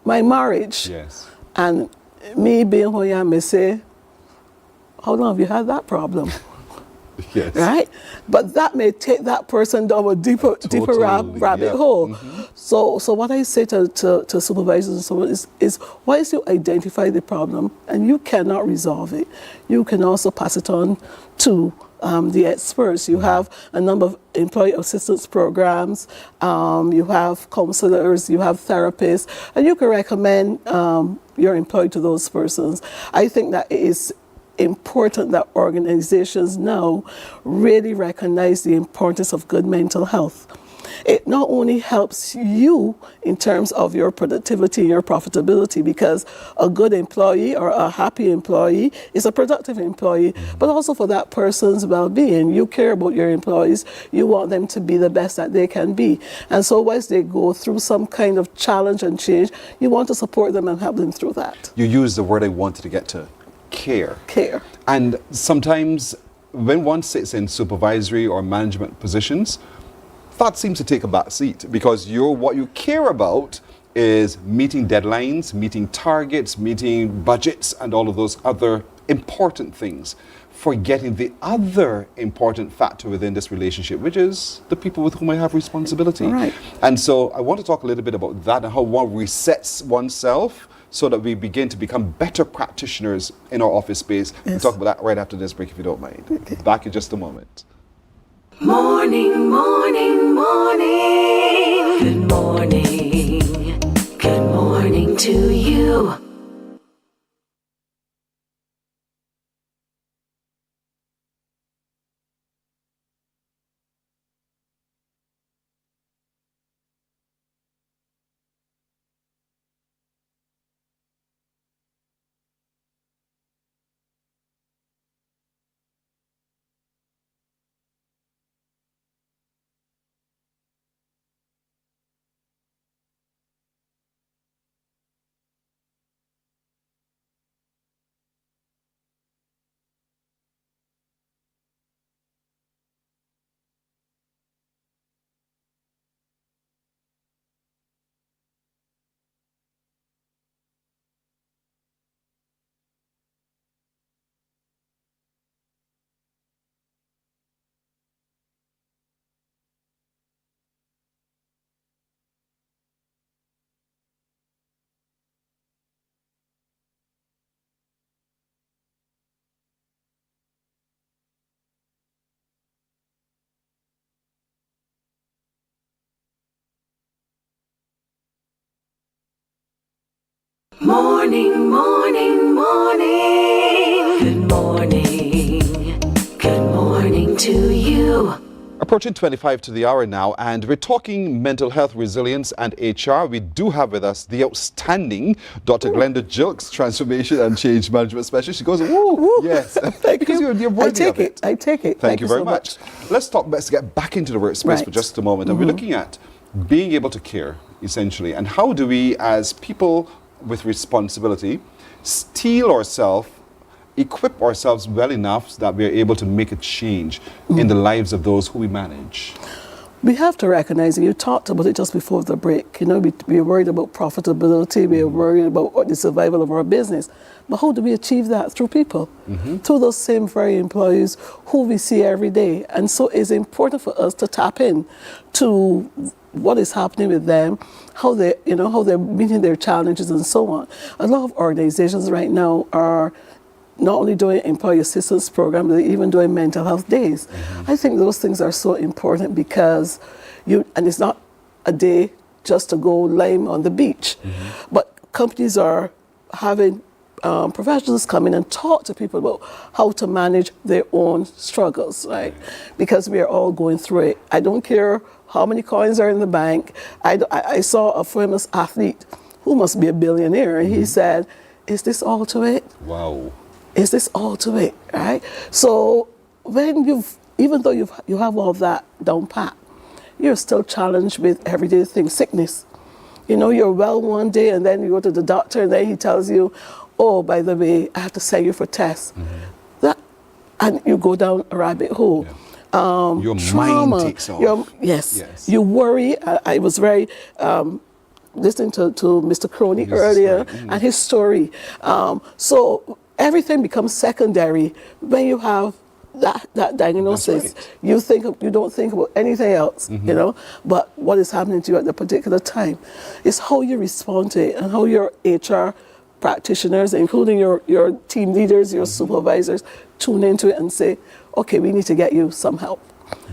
marriage. Yes. And me being who I am may say, how long have you had that problem? Yes. Right? But that may take that person down a deeper rabbit hole. So what I say to supervisors and so on is once you identify the problem and you cannot resolve it, you can also pass it on to the experts. You have a number of employee assistance programs, you have counselors, you have therapists, and you can recommend your employee to those persons. I think that it is important that organizations now really recognize the importance of good mental health. It not only helps you in terms of your productivity, your profitability, because a good employee or a happy employee is a productive employee, but also for that person's well-being. You care about your employees. You want them to be the best that they can be. And so once they go through some kind of challenge and change, you want to support them and help them through that. You used the word I wanted to get to, care. Care. And sometimes when one sits in supervisory or management positions, that seems to take a back seat, because what you care about is meeting deadlines, meeting targets, meeting budgets, and all of those other important things, forgetting the other important factor within this relationship, which is the people with whom I have responsibility. Right. And so I want to talk a little bit about that and how one resets oneself so that we begin to become better practitioners in our office space. We'll talk about that right after this break, if you don't mind. Back in just a moment. Morning, morning, morning. Good morning. Good morning to you. Morning, morning, morning. Good morning. Good morning to you. Approaching 25 to the hour now, and we're talking mental health, resilience, and HR. We do have with us the outstanding Dr. Glenda Jilks, Transformation and Change Management Specialist. She goes, ooh, yes. Because you're worthy of it. I take it. Thank you very much. Let's get back into the workspace for just a moment. And we're looking at being able to care, essentially, and how do we, as people with responsibility, steel ourselves equip ourselves well enough so that we're able to make a change in the lives of those who we manage? We have to recognize, and you talked about it just before the break, you know, we're worried about profitability, we're worried about the survival of our business. But how do we achieve that? Through people, through those same very employees who we see every day. And so it's important for us to tap in to what is happening with them, how they, you know, how they're meeting their challenges and so on. A lot of organizations right now are not only doing employee assistance program, but they're even doing mental health days. I think those things are so important because and it's not a day just to go lime on the beach, but companies are having professionals come in and talk to people about how to manage their own struggles, right? Because we are all going through it. I don't care how many coins are in the bank. I saw a famous athlete who must be a billionaire, and he said, "Is this all to it?" Wow. Is this all to it, right? So when even though you have all of that down pat, you're still challenged with everyday things, sickness. You know, you're well one day and then you go to the doctor and then he tells you, "Oh, by the way, I have to send you for tests." And you go down a rabbit hole. Your trauma, mind takes off. Yes. You worry. I was very listening to Mr. Crony earlier and his story. So everything becomes secondary when you have that diagnosis. You don't think about anything else, you know, but what is happening to you at the particular time. It's how you respond to it and how your HR practitioners, including your team leaders, your supervisors, tune into it and say, "Okay, we need to get you some help."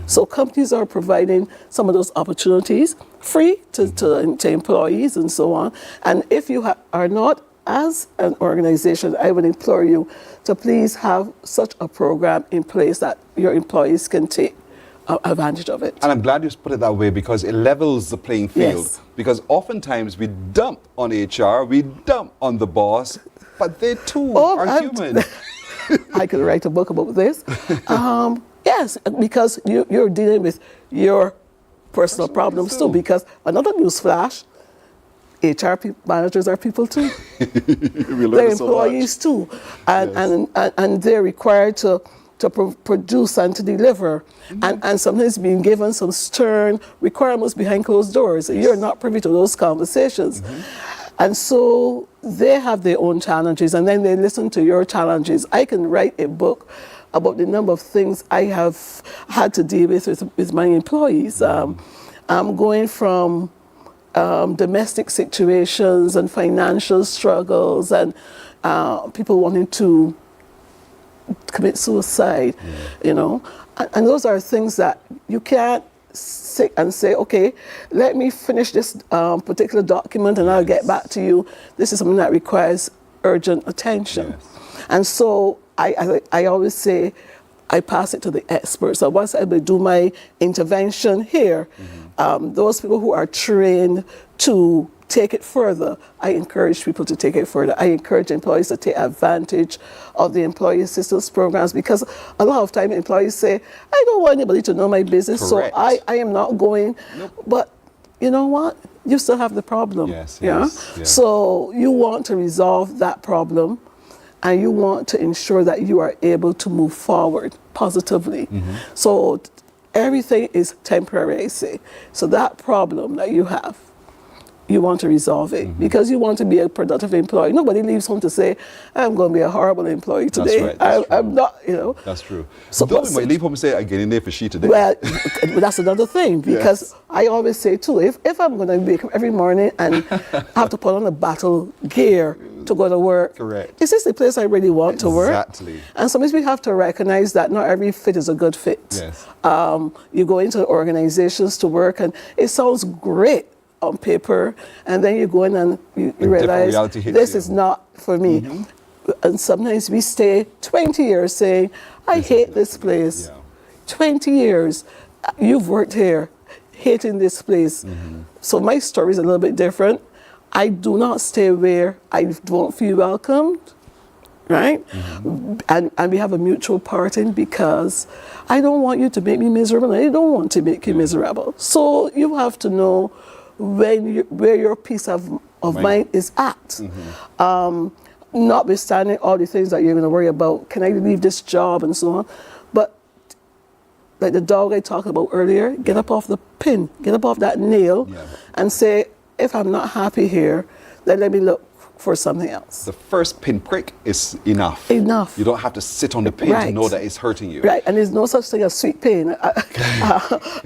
So companies are providing some of those opportunities free to employees and so on. And if you are not, as an organization, I would implore you to please have such a program in place that your employees can take advantage of it. And I'm glad you put it that way because it levels the playing field. Yes. Because oftentimes we dump on HR, we dump on the boss, but they too are human. I could write a book about this. Yes, because you're dealing with your personal problems too. Because another news flash, HR managers are people too. They're employees too, and they're required to produce and to deliver, and sometimes being given some stern requirements behind closed doors. You're not privy to those conversations, and so they have their own challenges, and then they listen to your challenges. I can write a book about the number of things I have had to deal with my employees. I'm going from domestic situations and financial struggles and people wanting to commit suicide, you know. And those are things that you can't sit and say, "Okay, let me finish this particular document and I'll get back to you." This is something that requires urgent attention. And so I always say, I pass it to the experts. So once I do my intervention here, those people who are trained to take it further, I encourage people to take it further. I encourage employees to take advantage of the employee assistance programs because a lot of time employees say, "I don't want anybody to know my business, Correct. so I am not going." But you know what? You still have the problem. So you want to resolve that problem, and you want to ensure that you are able to move forward positively. So everything is temporary, I say. So that problem that you have, you want to resolve it because you want to be a productive employee. Nobody leaves home to say, "I'm going to be a horrible employee today." I'm not, you know. That's true. So, though we might leave home and say, "I'm getting there for she today." Well, that's another thing because I always say too, if I'm going to wake up every morning and have to put on a battle gear to go to work, is this the place I really want to work? Exactly. And sometimes we have to recognize that not every fit is a good fit. You go into organizations to work and it sounds great on paper, and then you go in and you realize this is not for me. And sometimes we stay 20 years saying, "I hate this place." 20 years, you've worked here, hating this place. So my story is a little bit different. I do not stay where I don't feel welcomed, right? And we have a mutual parting because I don't want you to make me miserable, and I don't want to make you miserable. So you have to know where your peace of mind is at. notwithstanding all the things that you're going to worry about, can I leave this job and so on? But like the dog I talked about earlier, get up off the pin, get up off that nail, and say, if I'm not happy here, then let me look for something else. The first pinprick is enough. Enough. You don't have to sit on the pin to know that it's hurting you. Right, and there's no such thing as sweet pain.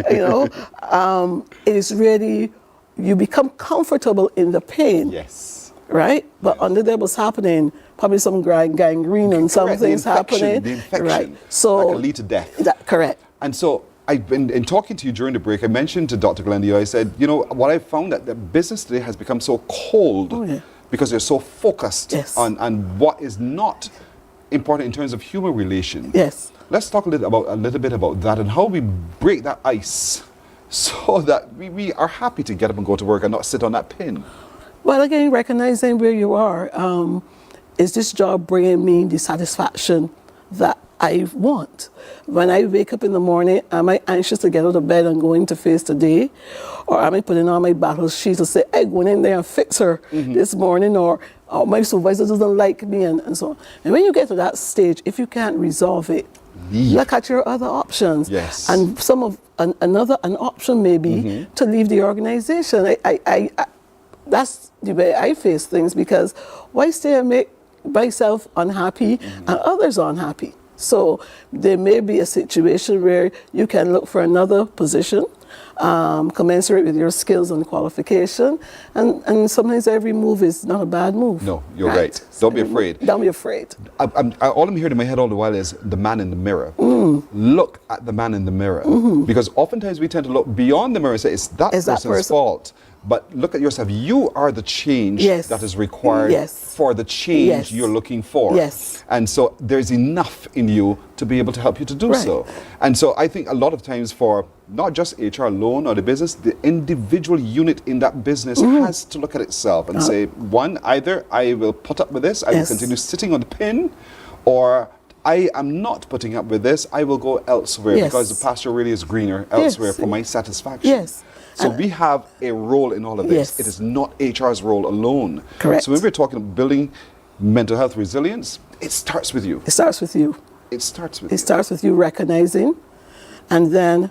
It is really, you become comfortable in the pain. Yes. Right? But under there was happening, probably some gangrene and some things happening. The infection right. So that can lead to death. Correct. And so, in talking to you during the break, I mentioned to Dr. Glendio, I said, you know, what I found that the business today has become so cold because they're so focused on what is not important in terms of human relations. Yes. Let's talk a little bit about that and how we break that ice so that we are happy to get up and go to work and not sit on that pin. Well, again, recognizing where you are. Is this job bringing me the satisfaction that I want? When I wake up in the morning, am I anxious to get out of bed and going to face the day? Or am I putting on my battle sheet to say, hey, go in there and fix her this morning, or my supervisor doesn't like me, and so on. And when you get to that stage, if you can't resolve it, look at your other options. Yes. And an option may be to leave the organization. That's the way I face things, because why stay and make myself unhappy and others unhappy? So there may be a situation where you can look for another position commensurate with your skills and qualification, and sometimes every move is not a bad move. No, you're right. Don't be afraid. Don't be afraid. All I'm hearing in my head all the while is the man in the mirror. Look at the man in the mirror, because oftentimes we tend to look beyond the mirror and say it's that person's fault. But look at yourself. You are the change that is required for the change you're looking for. Yes. And so there's enough in you to be able to help you to do so. And so I think a lot of times for not just HR alone or the business, the individual unit in that business has to look at itself and say, one, either I will put up with this, I will continue sitting on the pin, or I am not putting up with this, I will go elsewhere because the pasture really is greener elsewhere for my satisfaction. Yes. So we have a role in all of this. It is not HR's role alone. Correct. So when we're talking about building mental health resilience, it starts with you. It starts with you. It starts with you. It starts with you recognizing and then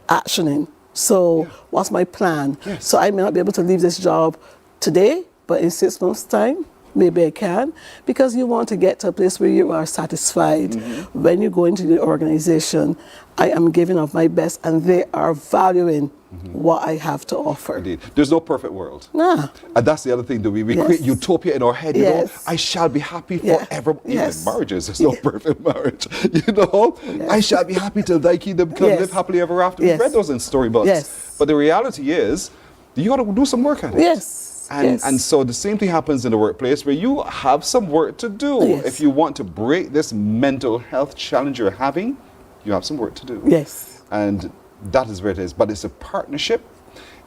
actioning. So what's my plan? So I may not be able to leave this job today, but in 6 months' time, maybe I can, because you want to get to a place where you are satisfied. When you go into the organization, I am giving of my best and they are valuing what I have to offer. Indeed. There's no perfect world. Nah. And that's the other thing, that we create utopia in our head. You know, I shall be happy forever. Even in marriages, there's no perfect marriage. You know, I shall be happy till thy kingdom come, live happily ever after. We've read those in storybooks. But the reality is, you got to do some work at it. And so the same thing happens in the workplace, where you have some work to do. If you want to break this mental health challenge you're having, you have some work to do. And that is where it is. But it's a partnership.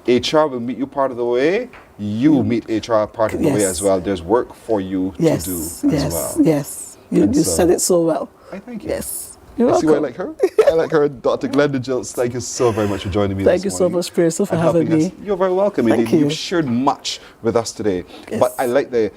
HR will meet you part of the way. You meet HR part of the way as well. There's work for you to do as well. Yes. You said it so well. I thank you. Yes. You're See why I like her? I like her. Dr. Glenda Jilts, thank you so very much for joining me Thank this you so much, Pearson, for having me. You're very welcome. Thank you. You've shared much with us today. But I like the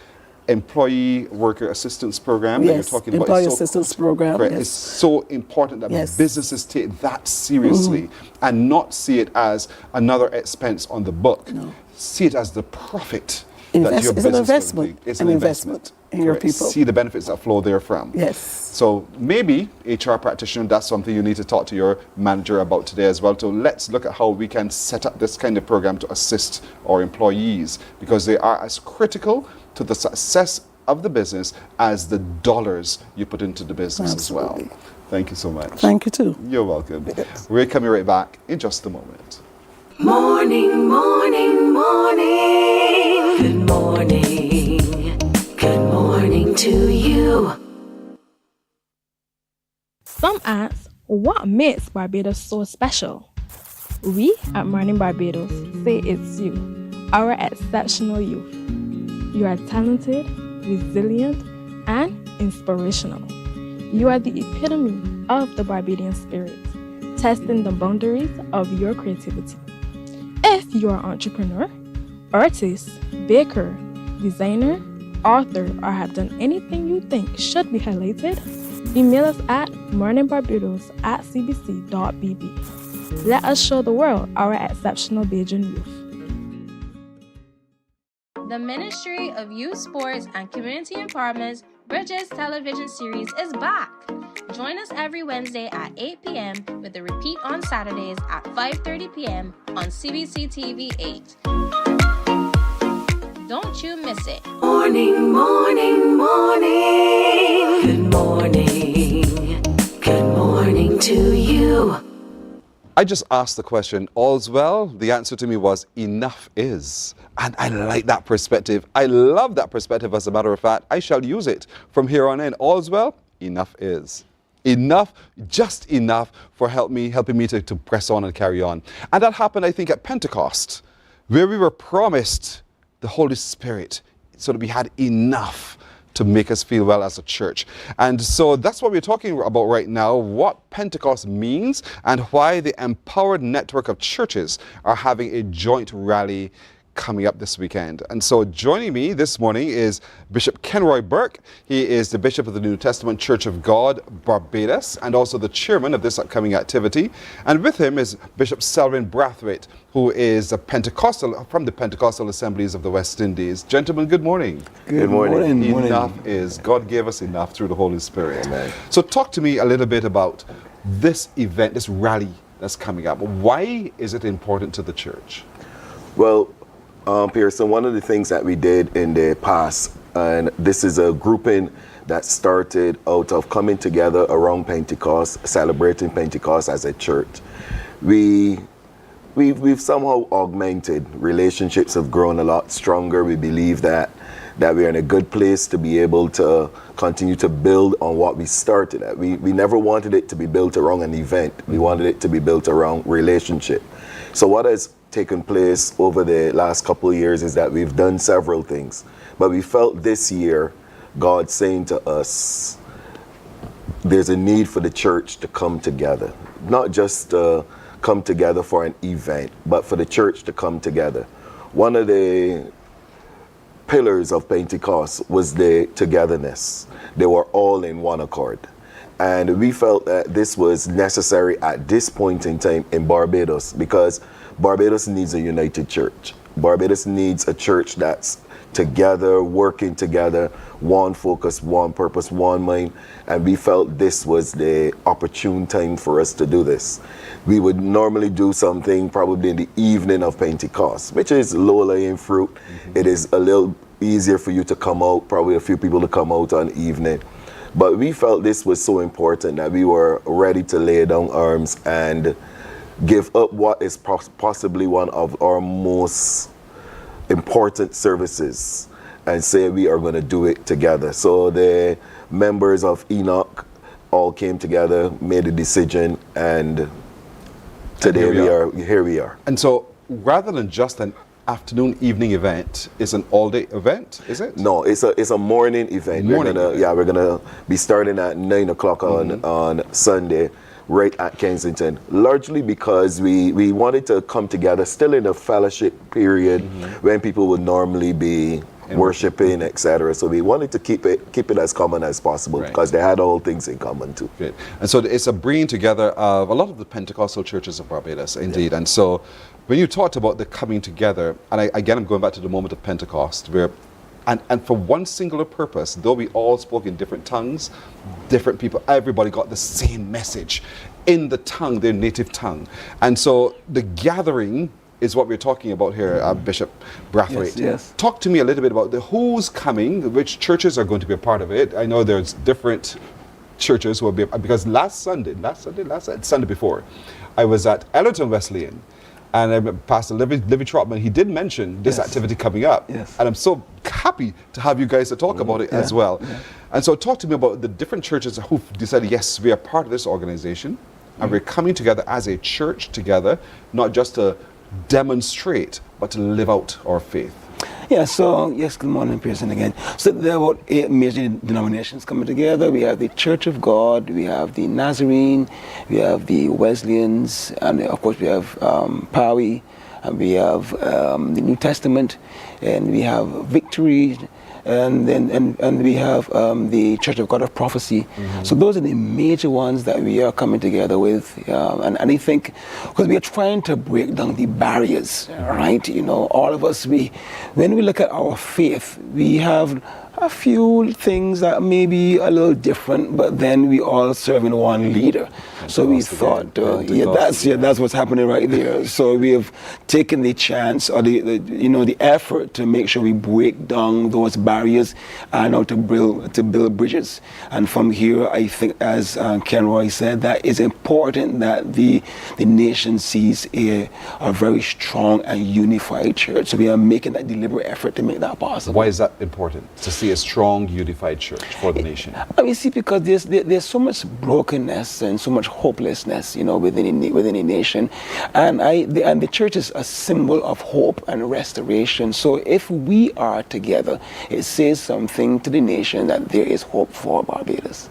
employee worker assistance program that you're talking about. Employee assistance program. It's so important that businesses take that seriously and not see it as another expense on the book. See it as the profit that your business is an investment. It's an investment in your people. See the benefits that flow therefrom. So maybe HR practitioner, that's something you need to talk to your manager about today as well. So let's look at how we can set up this kind of program to assist our employees, because they are as critical to the success of the business as the dollars you put into the business as well. Thank you so much. Thank you too. You're welcome. We're coming right back in just a moment. Morning, morning, morning. Good morning. Good morning to you. Some ask, what makes Barbados so special? We at Mornin Barbados say it's you, our exceptional youth. You are talented, resilient, and inspirational. You are the epitome of the Barbadian spirit, testing the boundaries of your creativity. If you are an entrepreneur, artist, baker, designer, authored, or have done anything you think should be highlighted, email us at morninbarbados@cbc.bb. Let us show the world our exceptional Bajan youth. The Ministry of Youth Sports and Community Empowerment's Bridges television series is back. Join us every Wednesday at 8 p.m. with a repeat on Saturdays at 5:30 p.m. on CBC TV 8. Don't you miss it. Morning, morning, morning. Good morning. Good morning to you. I just asked the question, all's well? The answer to me was, enough is. And I like that perspective. I love that perspective, as a matter of fact. I shall use it from here on in. All's well? Enough is. Enough, just enough for helping me to press on and carry on. And that happened, I think, at Pentecost, where we were promised the Holy Spirit so that we had enough to make us feel well as a church. And so that's what we're talking about right now, what Pentecost means and why the Empowered Network of Churches are having a joint rally coming up this weekend. And so joining me this morning is Bishop Kenroy Burke. He is the Bishop of the New Testament Church of God, Barbados, and also the chairman of this upcoming activity. And with him is Bishop Selwyn Brathwaite, who is a Pentecostal from the Pentecostal Assemblies of the West Indies. Gentlemen, good morning. Good morning. Enough is. God gave us enough through the Holy Spirit. Amen. So talk to me a little bit about this event, this rally that's coming up. Why is it important to the church? Well, Pearson, one of the things that we did in the past, and this is a grouping that started out of coming together around Pentecost, celebrating Pentecost as a church. We've somehow augmented. Relationships have grown a lot stronger. We believe that we're in a good place to be able to continue to build on what we started at. We never wanted it to be built around an event. We wanted it to be built around relationship. So what has taken place over the last couple of years is that we've done several things, but we felt this year God saying to us there's a need for the church to come together, not just come together for an event, but for the church to come together. One of the pillars of Pentecost was the togetherness. They were all in one accord. And we felt that this was necessary at this point in time in Barbados, because Barbados needs a united church. Barbados needs a church that's together, working together, one focus, one purpose, one mind. And we felt this was the opportune time for us to do this. We would normally do something probably in the evening of Pentecost, which is low-lying fruit. Mm-hmm. It is a little easier for you to come out, probably a few people to come out on evening. But we felt this was so important that we were ready to lay down arms and give up what is possibly one of our most important services and say we are going to do it together. So the members of Enoch all came together, made a decision, and today here we are. And so rather than just an afternoon evening event, it's an all-day event, is it? No, it's a morning event. We're gonna be starting at 9 o'clock on Sunday, right at Kensington, largely because we wanted to come together still in a fellowship period when people would normally be worshiping, etc. So we wanted to keep it as common as possible, because they had all things in common too. Great. And so it's a bringing together of a lot of the Pentecostal churches of Barbados, indeed. Yeah. And so when you talked about the coming together, and I'm going back to the moment of Pentecost, where and for one singular purpose, though we all spoke in different tongues, different people, everybody got the same message in the tongue, their native tongue. And so the gathering is what we're talking about here, Bishop Brathwaite. Yes. Talk to me a little bit about who's coming, which churches are going to be a part of it. I know there's different churches who will be, because Sunday before, I was at Ellerton Wesleyan, and Pastor Livy Trotman, he did mention this activity coming up. Yes. And I'm so happy to have you guys to talk about it as well. Yeah. And so talk to me about the different churches who decided, yes, we are part of this organization, and we're coming together as a church together, not just to demonstrate, but to live out our faith. Yeah, so, yes, good morning, Pearson, again. So there are about 8 major denominations coming together. We have the Church of God, we have the Nazarene, we have the Wesleyans, and of course we have Pawi, and we have the New Testament, and we have Victory, and we have the Church of God of Prophecy. So those are the major ones that we are coming together with, and I think because we are trying to break down the barriers, right? You know, all of us, when we look at our faith, we have a few things that may be a little different, but then we all serve in one leader. So we thought, that's what's happening right there. So we have taken the chance or the effort to make sure we break down those barriers and to build bridges. And from here, I think, as Ken Roy said, that it's important that the nation sees a very strong and unified church. So we are making that deliberate effort to make that possible. Why is that important, to see a strong, unified church for the nation? I mean, see, because there's so much brokenness and so much hopelessness, within a nation, and the church is a symbol of hope and restoration. So if we are together, it says something to the nation that there is hope for Barbados.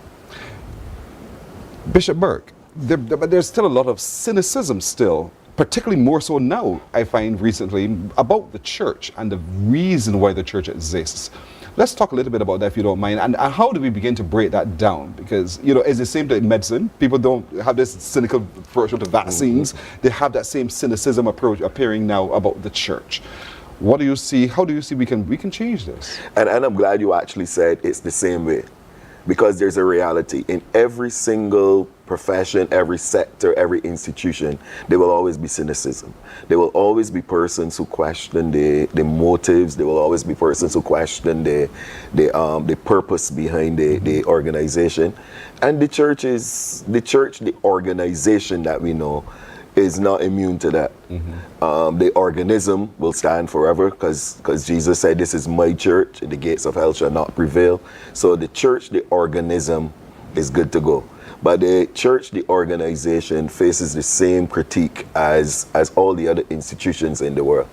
Bishop Burke, but there's still a lot of cynicism still, particularly more so now, I find recently, about the church and the reason why the church exists. Let's talk a little bit about that, if you don't mind, and how do we begin to break that down? Because, it's the same thing in medicine. People don't have this cynical approach to vaccines. They have that same cynicism approach appearing now about the church. What do you see? How do you see we can change this? And I'm glad you actually said it's the same way, because there's a reality in every single profession, every sector, every institution. There will always be cynicism. There will always be persons who question the motives. There will always be persons who question the purpose behind the organization. And the organization that we know, is not immune to that. The organism will stand forever, because Jesus said, "This is my church, and the gates of hell shall not prevail." So the church, the organism, is good to go. But the church, the organization, faces the same critique as all the other institutions in the world.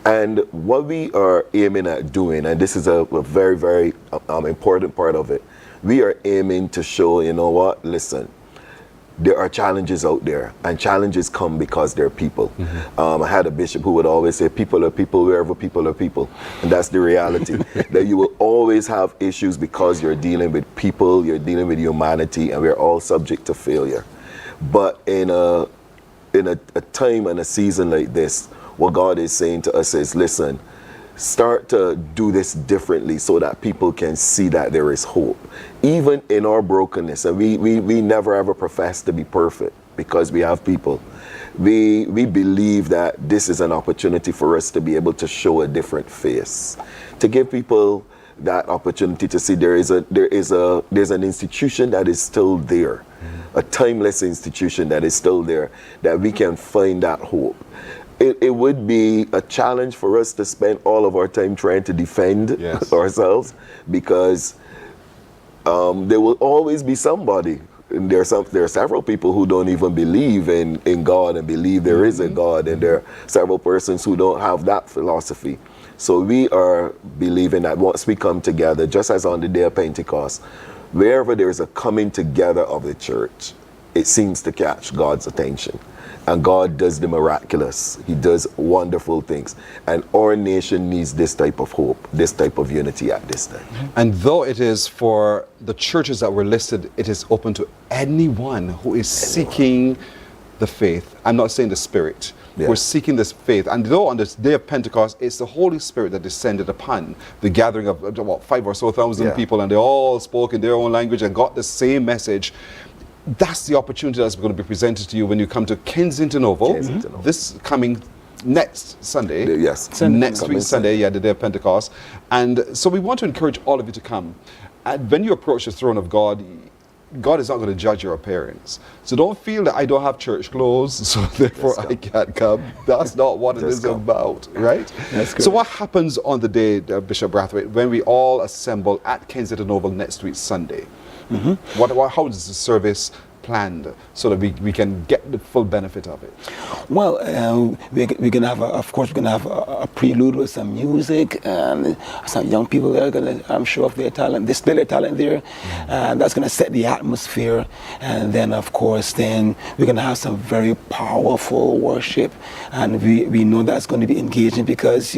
And what we are aiming at doing, and this is a very, very important part of it, we are aiming to show, listen, there are challenges out there, and challenges come because they're people. I had a bishop who would always say, people are people wherever people are people. And that's the reality, that you will always have issues because you're dealing with people, you're dealing with humanity, and we're all subject to failure. But in a time and a season like this, what God is saying to us is, listen, start to do this differently so that people can see that there is hope. Even in our brokenness, and we never ever profess to be perfect because we have people. We believe that this is an opportunity for us to be able to show a different face, to give people that opportunity to see there's an institution that is still there, a timeless institution that is still there, that we can find that hope. It would be a challenge for us to spend all of our time trying to defend ourselves, because there will always be somebody. And there are several people who don't even believe in God and believe there is a God, and there are several persons who don't have that philosophy. So we are believing that once we come together, just as on the day of Pentecost, wherever there's a coming together of the church, it seems to catch God's attention. And God does the miraculous. He does wonderful things. And our nation needs this type of hope, this type of unity at this time. And though it is for the churches that were listed, it is open to anyone who is seeking the faith. I'm not saying the spirit. We're seeking this faith. And though on this day of Pentecost, it's the Holy Spirit that descended upon the gathering of about 5,000 or so people, and they all spoke in their own language and got the same message. That's the opportunity that's going to be presented to you when you come to Kensington Oval, this coming next Sunday. Next week Sunday, the day of Pentecost. And so we want to encourage all of you to come. And when you approach the throne of God, God is not going to judge your appearance. So don't feel that I don't have church clothes, so therefore I can't come. That's not what it is about, right? So what happens on the day, Bishop Brathwaite, when we all assemble at Kensington Oval next week Sunday? How does the service planned so that we can get the full benefit of it? Well, we're going to have, a prelude with some music, and some young people that are going to show off their talent, display their talent there. And that's going to set the atmosphere. And then, of course, then we're going to have some very powerful worship. And we know that's going to be engaging because,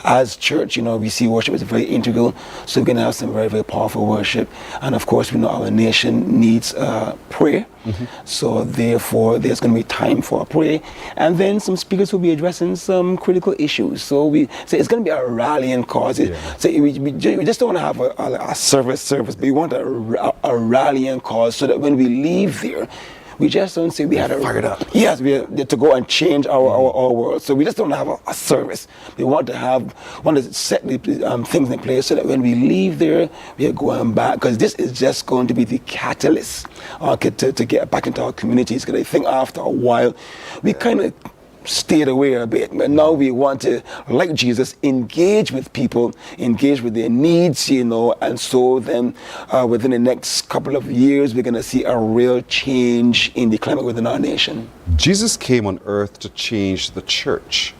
as church, we see worship as very integral. So we're going to have some very, very powerful worship. And of course, we know our nation needs prayer. So therefore, there's going to be time for prayer. And then some speakers will be addressing some critical issues. So it's going to be a rallying cause. So we just don't want to have a service, but we want a rallying cause so that when we leave there, we just don't say we had fired up. Yes, we had to go and change our world. So we just don't have a service. We want to set the things in place so that when we leave there, we are going back. Because this is just going to be the catalyst to get back into our communities. Because I think after a while, we kind of stayed away a bit, but now we want to, like Jesus, engage with people, engage with their needs, and so then within the next couple of years, we're going to see a real change in the climate within our nation. Jesus came on earth to change the church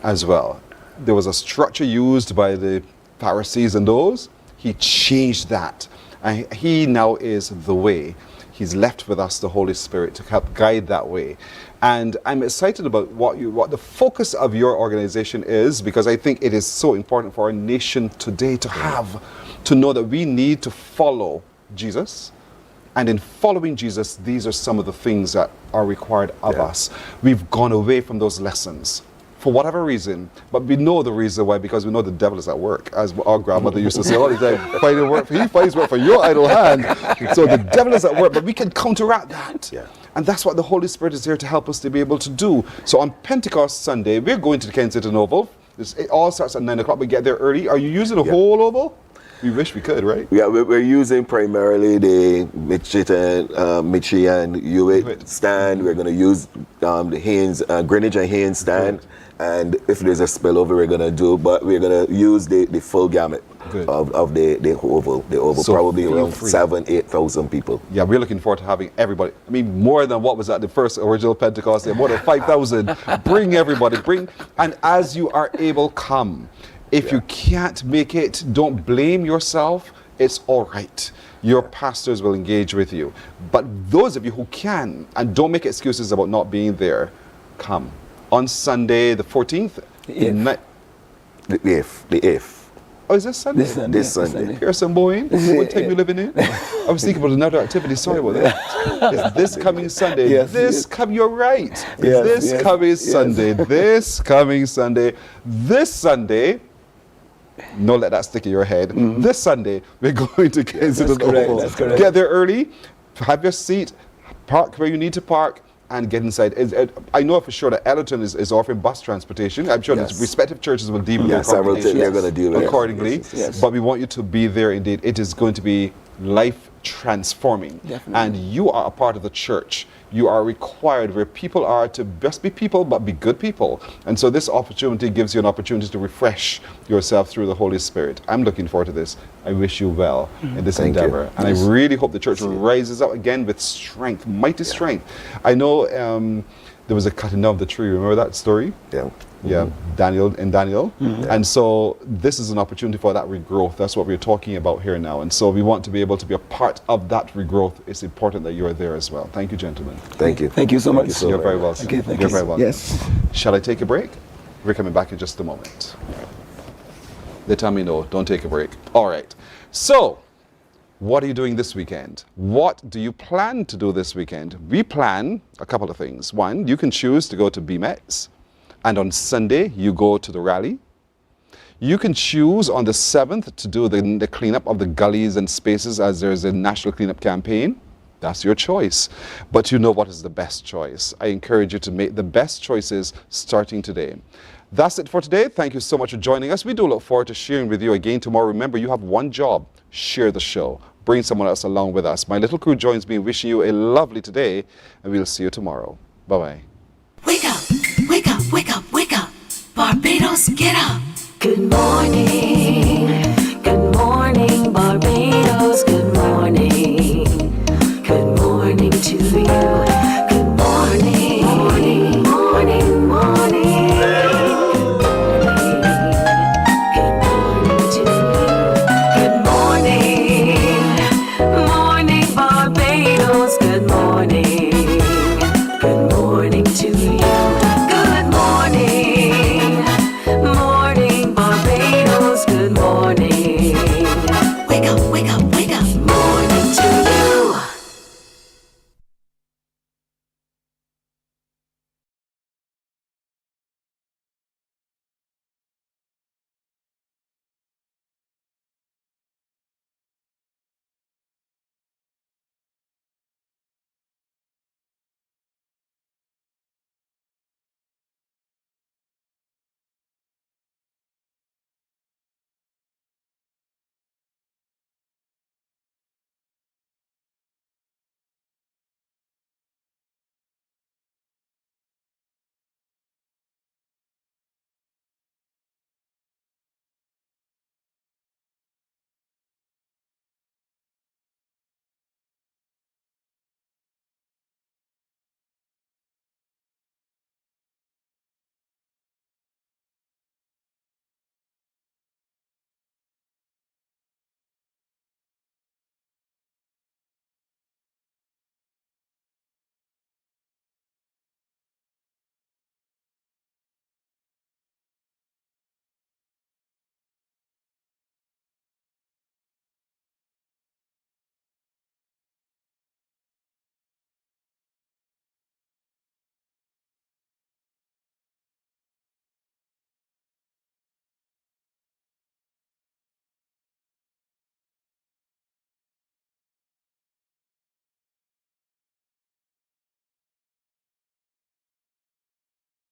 as well. There was a structure used by the Pharisees and those. He changed that. And he now is the way. He's left with us the Holy Spirit to help guide that way. And I'm excited about what the focus of your organization is, because I think it is so important for our nation today to know that we need to follow Jesus. And in following Jesus, these are some of the things that are required of us. We've gone away from those lessons for whatever reason, but we know the reason why, because we know the devil is at work, as our grandmother used to say all the time. He finds work for your idle hand. So the devil is at work, but we can counteract that. And that's what the Holy Spirit is here to help us to be able to do. So on Pentecost Sunday, we're going to the Kensington Oval. It all starts at 9 o'clock. We get there early. Are you using the whole oval? We wish we could, right? Yeah, we're using primarily the Michi and Hewitt stand. We're going to use the Haynes, Greenwich and Haynes stand. And if there's a spillover, we're going to use the full gamut of the oval. The oval, so probably around 7,000-8,000 people. Yeah, we're looking forward to having everybody. I mean, more than what was at the first original Pentecost, more than 5,000. Bring everybody, and as you are able, come. If you can't make it, don't blame yourself. It's all right. Your pastors will engage with you. But those of you who can, and don't make excuses about not being there, come. On Sunday, the 14th? The 8th. Oh, is this Sunday? This Sunday. Pearson Boyne? What time you living in? I was thinking about another activity. Sorry about that. It's this coming Sunday. You're right. This coming Sunday. This coming Sunday. This Sunday. No, let that stick in your head. This Sunday, we're going to Kensington Oval. Get there early, have your seat, park where you need to park, and get inside. I know for sure that Ellerton is offering bus transportation. I'm sure the respective churches will deal with their they're going to deal with accordingly. But we want you to be there indeed. It is going to be life transforming. And you are a part of the church. You are required, where people are, to just be people, but be good people. And so this opportunity gives you an opportunity to refresh yourself through the Holy Spirit. I'm looking forward to this. I wish you well in this endeavor. And I really hope the church rises up again with strength, mighty strength. I know there was a cutting down of the tree. Remember that story? Daniel. And so this is an opportunity for that regrowth. That's what we're talking about here now. And so we want to be able to be a part of that regrowth. It's important that you are there as well. Thank you, gentlemen. Thank you. Thank you so much. You're very welcome. Okay, thank You're you. very welcome. Yes. Shall I take a break? We're coming back in just a moment. They tell me no, don't take a break. All right. So, what are you doing this weekend? What do you plan to do this weekend? We plan a couple of things. One, you can choose to go to BMETS. And on Sunday, you go to the rally. You can choose on the 7th to do the cleanup of the gullies and spaces, as there's a national cleanup campaign. That's your choice. But you know what is the best choice. I encourage you to make the best choices starting today. That's it for today. Thank you so much for joining us. We do look forward to sharing with you again tomorrow. Remember, you have one job. Share the show. Bring someone else along with us. My little crew joins me in wishing you a lovely today, and we'll see you tomorrow. Bye-bye. Wake up, wake up, wake up, wake up. Barbados, get up. Good morning.